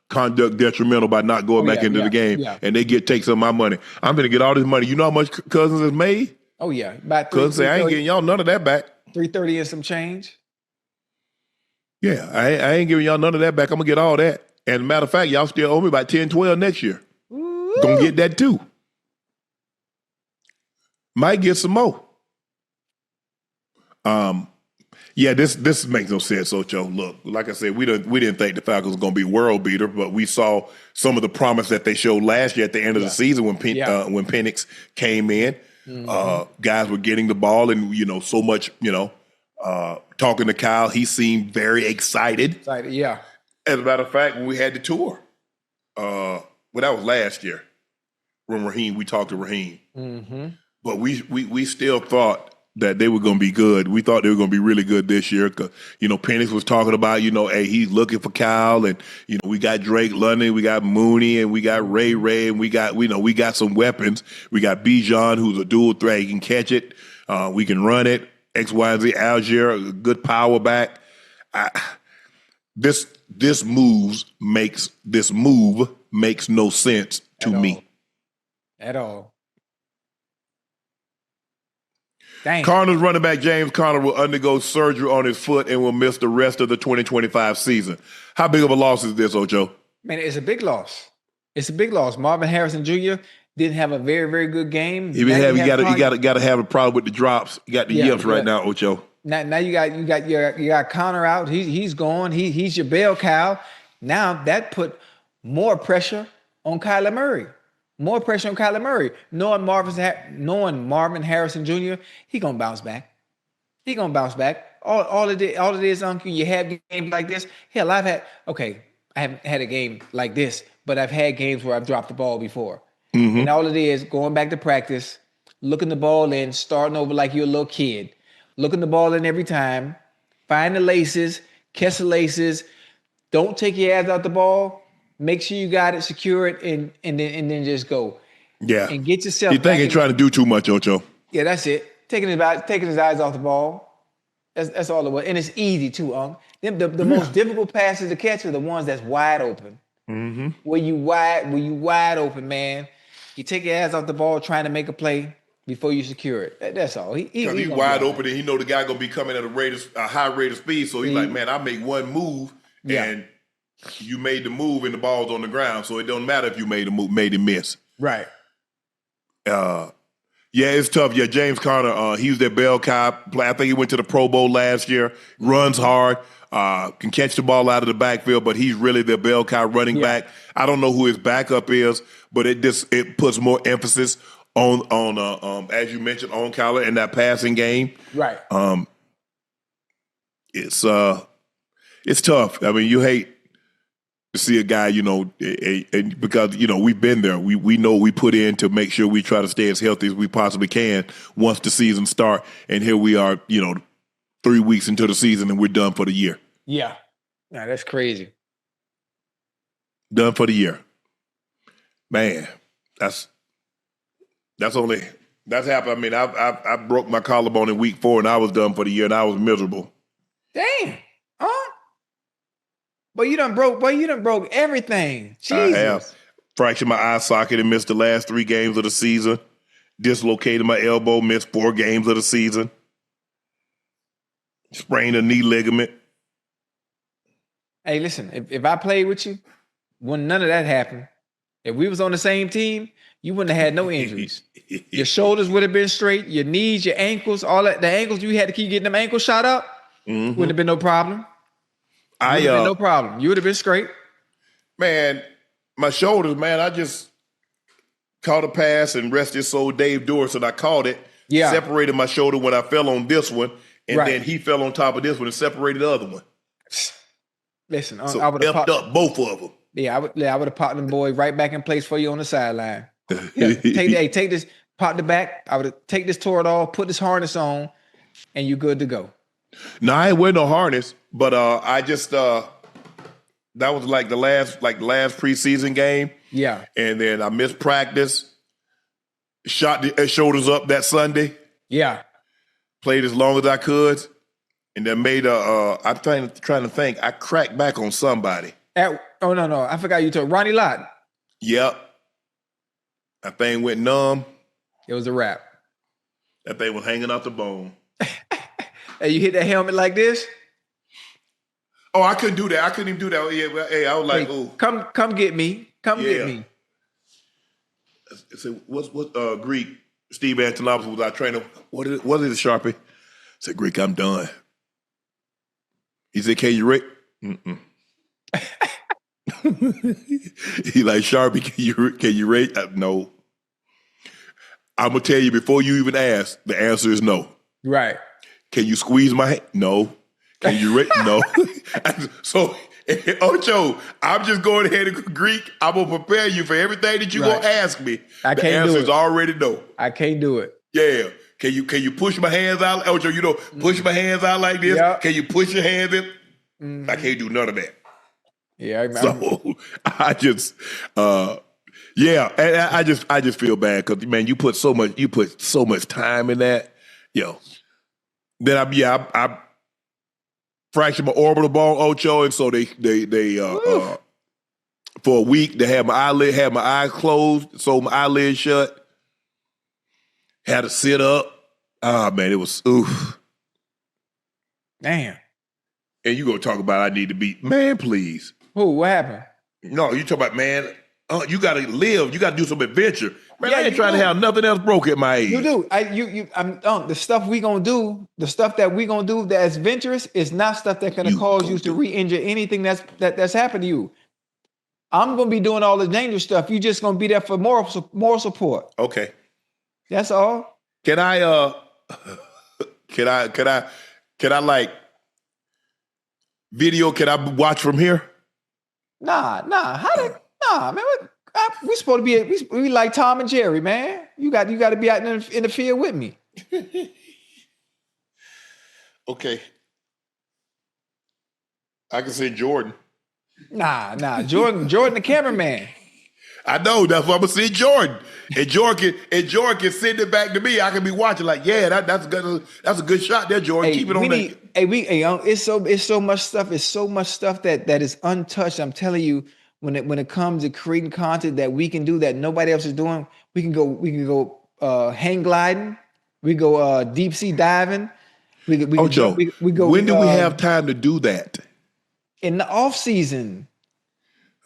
conduct detrimental by not going back into the game, and they take some of my money? I'm going to get all this money. You know how much Cousins has made? Oh yeah, about Cousins say I ain't getting y'all none of that back. 330 and some change. Yeah, I ain't giving y'all none of that back. I'm gonna get all that. And matter of fact, y'all still owe me about 10, 12 next year. Ooh. Gonna get that too. Might get some more. Yeah, this makes no sense, Ocho. Look, like I said, we didn't think the Falcons were going to be world beater, but we saw some of the promise that they showed last year at the end of the season when Penix came in. Guys were getting the ball and so much. Talking to Kyle, he seemed very excited. Yeah. As a matter of fact, when we had the tour, that was last year when we talked to Raheem. But we still thought that they were going to be good. We thought they were going to be really good this year. 'Cause, Penix was talking about, hey, he's looking for Kyle, and we got Drake London, we got Mooney, and we got Ray, and we got some weapons. We got Bijan, who's a dual threat. He can catch it. We can run it. X, Y, and Z. Algier, a good power back. This move makes no sense to me at all. Dang. Cardinals running back James Conner will undergo surgery on his foot and will miss the rest of the 2025 season. How big of a loss is this, Ocho? Man, it's a big loss. It's a big loss. Marvin Harrison Jr. didn't have a very, very good game. You got to have a problem with the drops. You got the yips right now, Ocho. Now you got Connor out. He's gone. He's your bell cow. Now that put more pressure on Kyler Murray. More pressure on Kyler Murray. Knowing Marvin Harrison Jr., he gonna bounce back. He gonna bounce back. All it is, Uncle, you have games like this. Hell, I haven't had a game like this, but I've had games where I've dropped the ball before. Mm-hmm. And all it is, going back to practice, looking the ball in, starting over like you're a little kid. Looking the ball in every time, find the laces, catch the laces. Don't take your ass out the ball. Make sure you got it, secure it, and then just go. Yeah. And get yourself. You think he's trying to do too much, Ocho? Yeah, that's it. Taking his eyes off the ball. That's all it was. And it's easy too, Unc. The most difficult passes to catch are the ones that's wide open. Mm-hmm. Where you wide open, man. You take your ass off the ball trying to make a play before you secure it. That's all. He's wide open and he know the guy gonna be coming at a high rate of speed. So he's like, man, I make one move and you made the move and the ball's on the ground. So it don't matter if you made a move, made it miss. Right. Yeah, it's tough. Yeah, James Conner, he was their bell cow. I think he went to the Pro Bowl last year. Runs hard, can catch the ball out of the backfield, but he's really their bell cow running back. I don't know who his backup is, but it puts more emphasis on as you mentioned, on Kyler and that passing game. Right. It's tough. I mean, you hate to see a guy, because we've been there. We know we put in to make sure we try to stay as healthy as we possibly can once the season starts. And here we are, 3 weeks into the season and we're done for the year. Yeah. Nah, that's crazy. Done for the year. Man, that's happened. I mean, I broke my collarbone in week 4 and I was done for the year and I was miserable. Damn. Huh? But you done broke everything. Jesus. I have. Fractured my eye socket and missed the last 3 games of the season. Dislocated my elbow, missed 4 games of the season. Sprained a knee ligament. Hey, listen, if I played with you, when none of that happened, if we was on the same team, you wouldn't have had no injuries. Your shoulders would have been straight, your knees, your ankles, all that. The ankles, you had to keep getting them ankles shot up. Mm-hmm. Wouldn't have been no problem. No problem. You would have been straight. Man, my shoulders, man, I just caught a pass and rested so Dave Dorset, I caught it. Yeah. Separated my shoulder when I fell on this one, and then he fell on top of this one and separated the other one. Listen, so I would have effed up both of them. Yeah, I would have popped them boy right back in place for you on the sideline. Yeah, take this, pop the back. I would have take this Toradol, put this harness on, and you good to go. No, I ain't wearing no harness, but I just that was like the last preseason game. Yeah. And then I missed practice, shot the shoulders up that Sunday. Yeah. Played as long as I could, and then made I'm trying to think. I cracked back on somebody. No. I forgot you told Ronnie Lott. Yep. That thing went numb. It was a wrap. That thing was hanging off the bone. Hey, you hit that helmet like this? Oh, I couldn't do that. I couldn't even do that. Yeah, hey, I was like, "Oh, come get me, get me." I said, "What's Greek?" Steve Antonopoulos was our trainer. What is it, Sharpie? I said, "Greek, I'm done." He said, "Can you rate?" He like, "Sharpie, can you rate?" No. I'm gonna tell you before you even ask. The answer is no. Right. Can you squeeze my hand? No. Can you rate? No. So, Ocho, I'm just going ahead and Greek. I'm gonna prepare you for everything that you're gonna ask me. The answer is already no. I can't do it. Yeah. Can you push my hands out? Ocho, you know, push my hands out like this. Yep. Can you push your hands in? I can't do none of that. Yeah, I remember. So I just, yeah, and I just feel bad because man, you put so much time in that, yo. Then I fractured my orbital bone, Ocho, and so they for a week they had my eyes closed, so my eyelid shut. Had to sit up. Ah, man, it was oof. Damn. And you gonna talk about I need to be man, please. Who? What happened? No, you talk about man. You gotta live. You gotta do some adventure. Man, Yeah, I ain't you trying to do. have nothing else broke at my age. You do. The stuff we gonna do, the stuff that we gonna do that's adventurous is not stuff that's gonna cause you to re-injure anything that's happened to you. I'm gonna be doing all the dangerous stuff. You just gonna be there for moral support. Okay. That's all. Can I like video? Can I watch from here? Nah, man. We supposed to be we like Tom and Jerry, man. You got to be out in the field with me. Okay. I can see Jordan. Nah. Jordan the cameraman. I know, that's why I'm gonna see Jordan. And Jordan can send it back to me. I can be watching like, yeah, that's a good shot there, Jordan. Keep it on that. It's so much stuff. It's so much stuff that is untouched. I'm telling you, when it comes to creating content that we can do that nobody else is doing, we can go hang gliding, we go deep sea diving. Ocho, we go. When do we have time to do that? In the off season.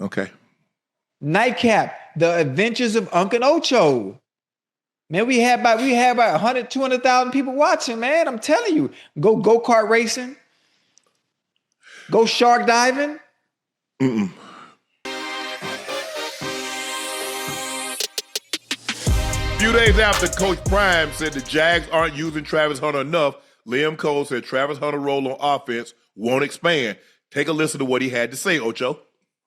Okay. Nightcap, The Adventures of Unc and Ocho. Man, we had about 100, 200,000 people watching, man. I'm telling you. Go-kart racing. Go shark diving. Mm-mm. Few days after Coach Prime said the Jags aren't using Travis Hunter enough, Liam Cole said Travis Hunter's role on offense won't expand. Take a listen to what he had to say, Ocho.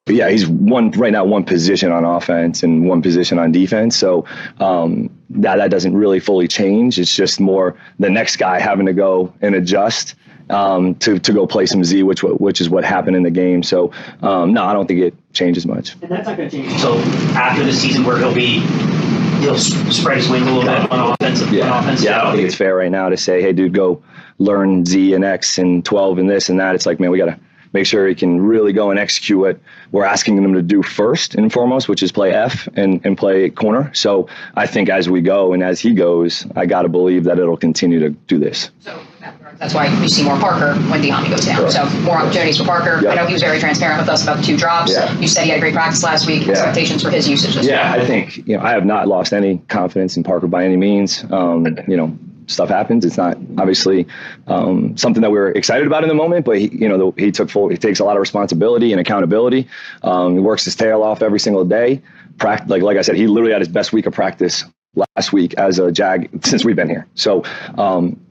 Yeah, he's right now one position on offense and one position on defense. So that doesn't really fully change. It's just more the next guy having to go and adjust to go play some Z, which is what happened in the game. So no, I don't think it changes much. And that's not going to change until after the season, where he'll spread his wings a little bit on offense. Yeah, I don't think it's fair right now to say, hey, dude, go learn Z and X and 12 and this and that. It's like, man, we got to make sure he can really go and execute what we're asking him to do first and foremost, which is play F and play corner. So I think as we go and as he goes, I got to believe that it'll continue to do this. So that's why you see more Parker when De'Ami goes down. Right. So more opportunities for Parker. Yep. I know he was very transparent with us about the 2 drops. Yeah. You said he had a great practice last week. Yeah. Expectations for his usage this week. I think, I have not lost any confidence in Parker by any means. Stuff happens. It's not obviously something that we're excited about in the moment, but he takes a lot of responsibility and accountability. He works his tail off every single day. Like I said, he literally had his best week of practice last week as a Jag since we've been here. So,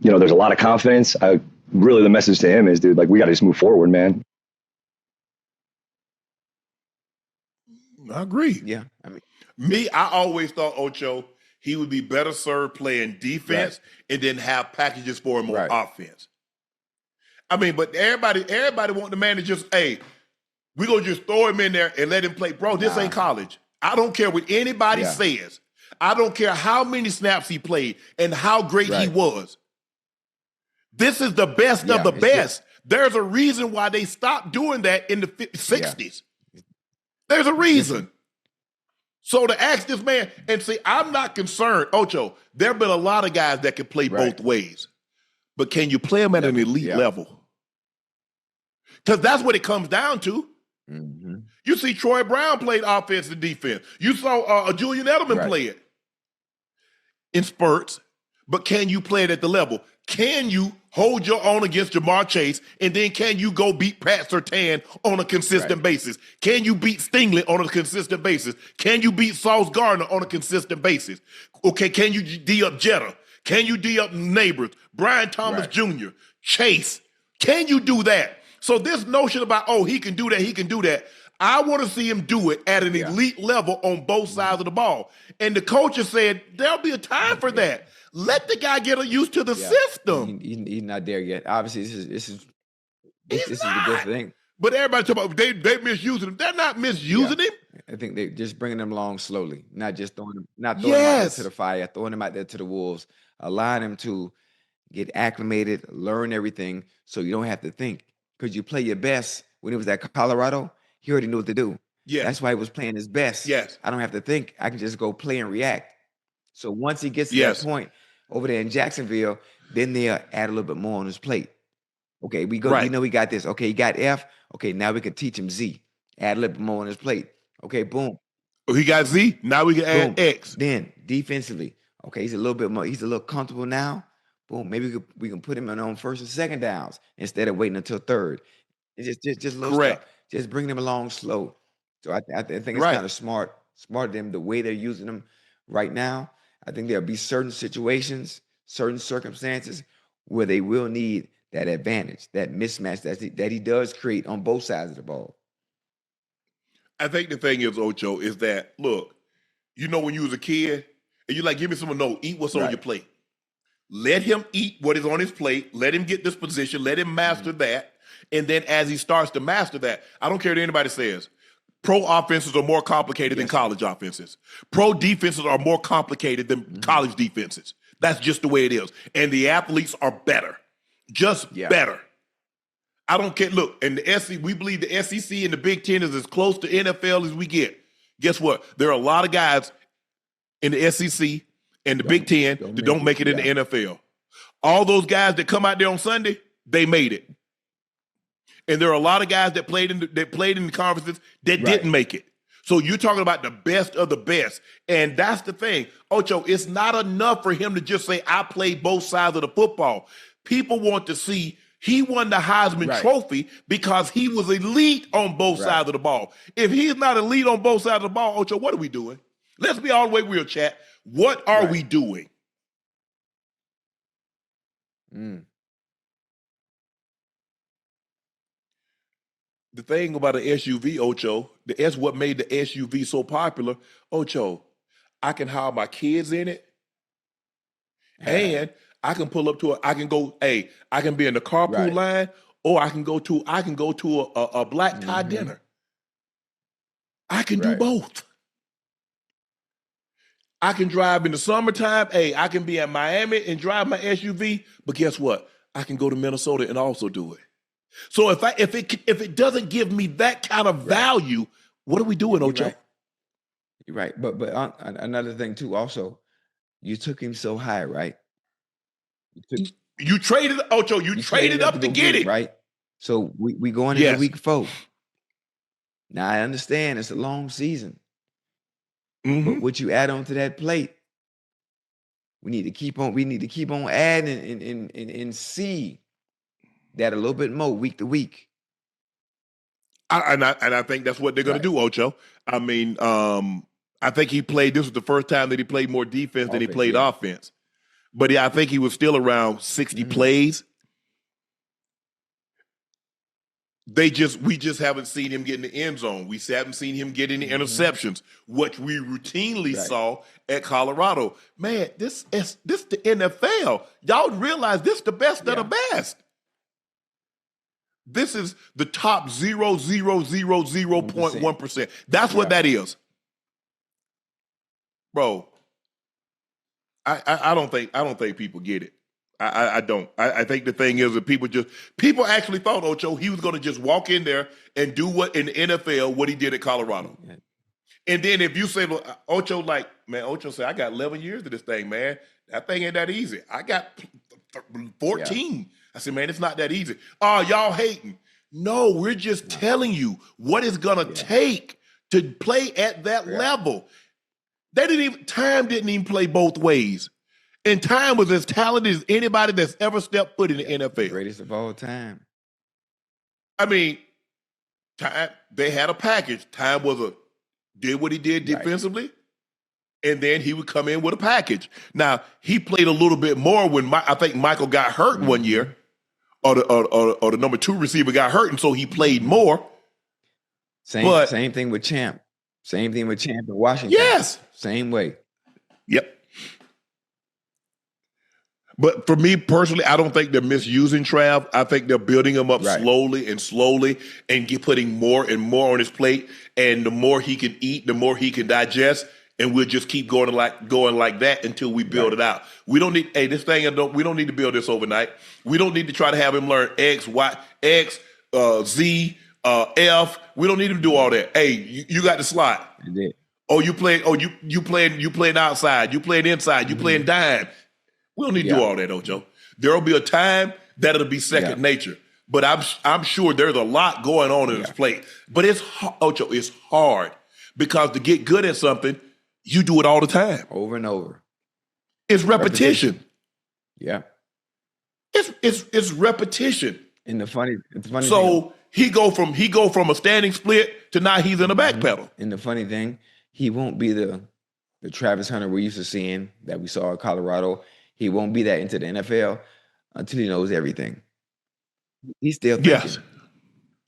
there's a lot of confidence. Really, the message to him is, dude, like, we got to just move forward, man. I agree. Yeah. I always thought Ocho, he would be better served playing defense and then have packages for him on offense. But everybody want the man to just, hey, we're going to just throw him in there and let him play. Bro, this ain't college. I don't care what anybody says. I don't care how many snaps he played and how great he was. This is the best of the best. There's a reason why they stopped doing that in the 60s. There's a reason. So to ask this man, and see, I'm not concerned, Ocho, there have been a lot of guys that can play both ways. But can you play them at an elite level? Because that's what it comes down to. Mm-hmm. You see Troy Brown played offense and defense. You saw Julian Edelman play it in spurts. But can you play it at the level? Can you hold your own against Jamar Chase, and then can you go beat Pat Surtain on a consistent basis? Can you beat Stingley on a consistent basis? Can you beat Sauce Gardner on a consistent basis? Okay, can you D up Jetta? Can you D up Neighbors, Brian Thomas Jr., Chase? Can you do that? So this notion about, he can do that, I want to see him do it at an elite level on both sides of the ball. And the coaches said, there'll be a time for that. Let the guy get used to the system. He's not there yet. Obviously, this is the good thing. But everybody talk about they misusing him. They're not misusing him. I think they're just bringing them along slowly, not just throwing him out there to the fire, throwing him out there to the wolves, allowing him to get acclimated, learn everything, so you don't have to think. Because you play your best when he was at Colorado, he already knew what to do. Yeah, that's why he was playing his best. Yes, I don't have to think. I can just go play and react. So once he gets to that point over there in Jacksonville, then they'll add a little bit more on his plate. Okay, we go. You know, we got this. Okay, he got F. Okay, now we can teach him Z. Add a little bit more on his plate. Okay, boom. Oh, he got Z. Now we can add X. Then defensively, okay, he's a little bit more. He's a little comfortable now. Boom. Maybe we can put him on first and second downs instead of waiting until third. It's just little stuff. Just bring them along slow. So I think it's kind of smart of them the way they're using them right now. I think there'll be certain situations, certain circumstances where they will need that advantage, that mismatch that he does create on both sides of the ball. I think the thing is, Ocho, is that, look, you know when you was a kid, and you're like, give me some, no, eat what's on your plate. Let him eat what is on his plate. Let him get this position. Let him master that. And then as he starts to master that, I don't care what anybody says, pro offenses are more complicated than college offenses. Pro defenses are more complicated than college defenses. That's just the way it is. And the athletes are better. Just better. I don't care. Look, and the SEC, we believe the SEC and the Big Ten is as close to NFL as we get. Guess what? There are a lot of guys in the SEC and the Big Ten that don't make it in the NFL. All those guys that come out there on Sunday, they made it. And there are a lot of guys that played in the conferences that didn't make it. So you're talking about the best of the best. And that's the thing. Ocho, it's not enough for him to just say, I played both sides of the football. People want to see he won the Heisman Trophy because he was elite on both sides of the ball. If he's not elite on both sides of the ball, Ocho, what are we doing? Let's be all the way real, chat. What are we doing? The thing about an SUV, Ocho, that's what made the SUV so popular. Ocho, I can hire my kids in it, and I can pull up to I can be in the carpool line, or I can go to a black tie dinner. I can do both. I can drive in the summertime. I can be in Miami and drive my SUV, but guess what? I can go to Minnesota and also do it. So if it doesn't give me that kind of value, what are we doing, Ocho? You're right. But another thing too, also, you took him so high, right? You traded Ocho. You traded up to get it, right? So we going into week 4. Now I understand it's a long season, but what you add on to that plate, we need to keep on. We need to keep on adding and see that a little bit more week to week. I think that's what they're going to do, Ocho. I mean, I think this was the first time that he played more defense than he played offense. But I think he was still around 60 plays. We just haven't seen him get in the end zone. We haven't seen him get any interceptions, which we routinely saw at Colorado. Man, this the NFL. Y'all realize this the best of the best. This is the top 0.000.1%. That's what that is. Bro, I don't think people get it. I don't. I think the thing is that people actually thought, Ocho, he was going to just walk in there and do what in the NFL what he did at Colorado. And then if you say, well, Ocho said, I got 11 years of this thing, man. That thing ain't that easy. I got 14. I said, man, it's not that easy. Oh, y'all hating. No, we're just telling you what it's going to take to play at that level. Time didn't even play both ways. And Time was as talented as anybody that's ever stepped foot in the NFL. Greatest of all time. I mean, Time, they had a package. Time did what he did defensively, and then he would come in with a package. Now, he played a little bit more when I think Michael got hurt one year, or the number 2 receiver got hurt, and so he played more. Same thing with Champ. Same thing with Champ in Washington. Yes. Same way. Yep. But for me personally, I don't think they're misusing Trav. I think they're building him up slowly and putting more and more on his plate. And the more he can eat, the more he can digest. And we'll just keep going like that until we build it out. We don't need we don't need to build this overnight. We don't need to try to have him learn X, Y, X, Z, F. We don't need him to do all that. Hey, you got the slot. Oh, you playing outside. You playing inside. You playing dime. We don't need to do all that, Ocho. There'll be a time that it'll be second nature. But I'm sure there's a lot going on in his plate. But Ocho, it's hard because to get good at something, you do it all the time. Over and over. It's repetition. Yeah. It's repetition. And the funny so he go from a standing split to now he's in a back pedal. And the funny thing, he won't be the Travis Hunter we're used to seeing that we saw in Colorado. He won't be that into the NFL until he knows everything. He's still thinking. Yes.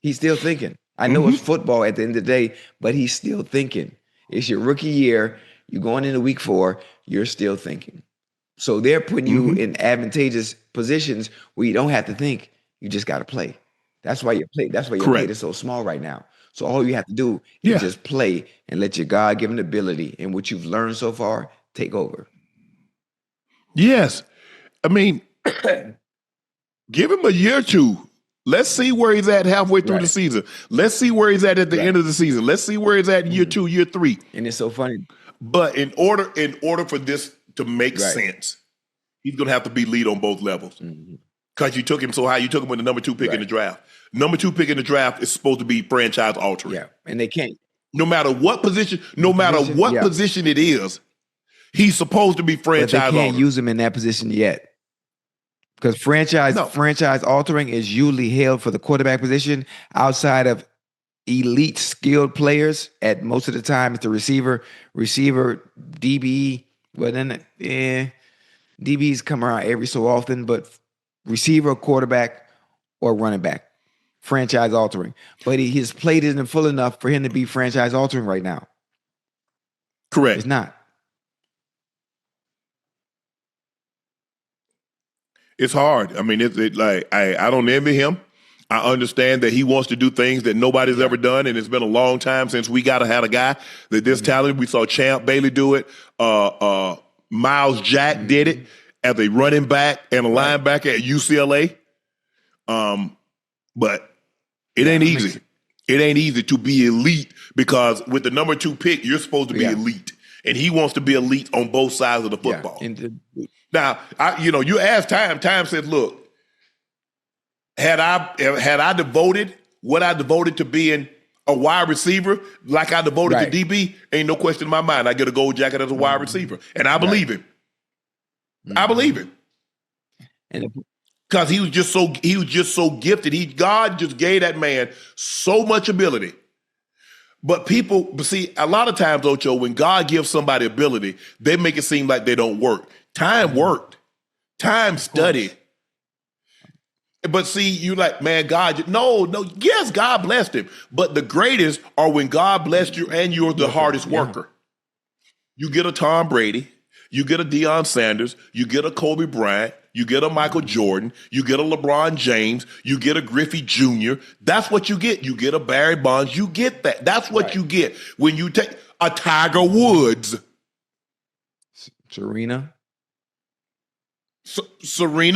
He's still thinking. I know it's football at the end of the day, but he's still thinking. It's your rookie year. You're going into week 4. You're still thinking. So they're putting you in advantageous positions where you don't have to think. You just got to play. That's why your plate is so small right now. So all you have to do is just play and let your God-given ability and what you've learned so far take over. Yes. I mean, give him a year or two. Let's see where he's at halfway through the season. Let's see where he's at the end of the season. Let's see where he's at in year 2, year 3. And it's so funny. But in order for this to make sense, he's going to have to be lead on both levels. Because you took him so high. You took him with the number 2 pick in the draft. Number 2 pick in the draft is supposed to be franchise altering. Yeah, and they can't. No matter what position, position it is, he's supposed to be franchise altering. But they can't use him in that position yet. Because franchise altering is usually held for the quarterback position outside of elite skilled players. At most of the time, it's the receiver, DB. Well, then DBs come around every so often, but receiver, quarterback, or running back, franchise altering. But his plate isn't full enough for him to be franchise altering right now. Correct. It's not. It's hard. I mean, I don't envy him. I understand that he wants to do things that nobody's ever done, and it's been a long time since we had a guy that this talented. We saw Champ Bailey do it. Miles Jack did it as a running back and a linebacker at UCLA. But it ain't easy. It ain't easy to be elite because with the number 2 pick, you're supposed to be elite, and he wants to be elite on both sides of the football. Now, you asked Time. Time said, "Look, had I devoted what I devoted to being a wide receiver, like I devoted to DB, ain't no question in my mind. I get a gold jacket as a wide receiver, and I believe him. I believe him, because he was just so gifted. God just gave that man so much ability. But see, a lot of times, Ocho, when God gives somebody ability, they make it seem like they don't work. Time worked. Time studied. But see, you like, man, God, no, yes, God blessed him. But the greatest are when God blessed you and you're the hardest worker. You get a Tom Brady, you get a Deion Sanders, you get a Kobe Bryant, you get a Michael Jordan, you get a LeBron James, you get a Griffey Jr. That's what you get. You get a Barry Bonds. You get that. That's what you get when you take a Tiger Woods. Serena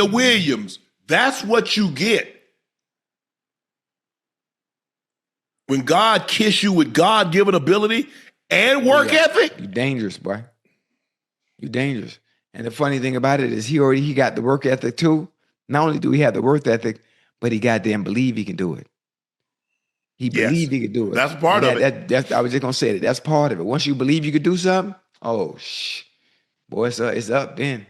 Williams. That's what you get. When God kiss you with God-given ability and work ethic. You're dangerous, boy. You're dangerous. And the funny thing about it is he got the work ethic too. Not only do he have the work ethic, but he goddamn believe he can do it. He believed he could do it. That's part of it. I was just gonna say that. That's part of it. Once you believe you could do something, boy, it's up then.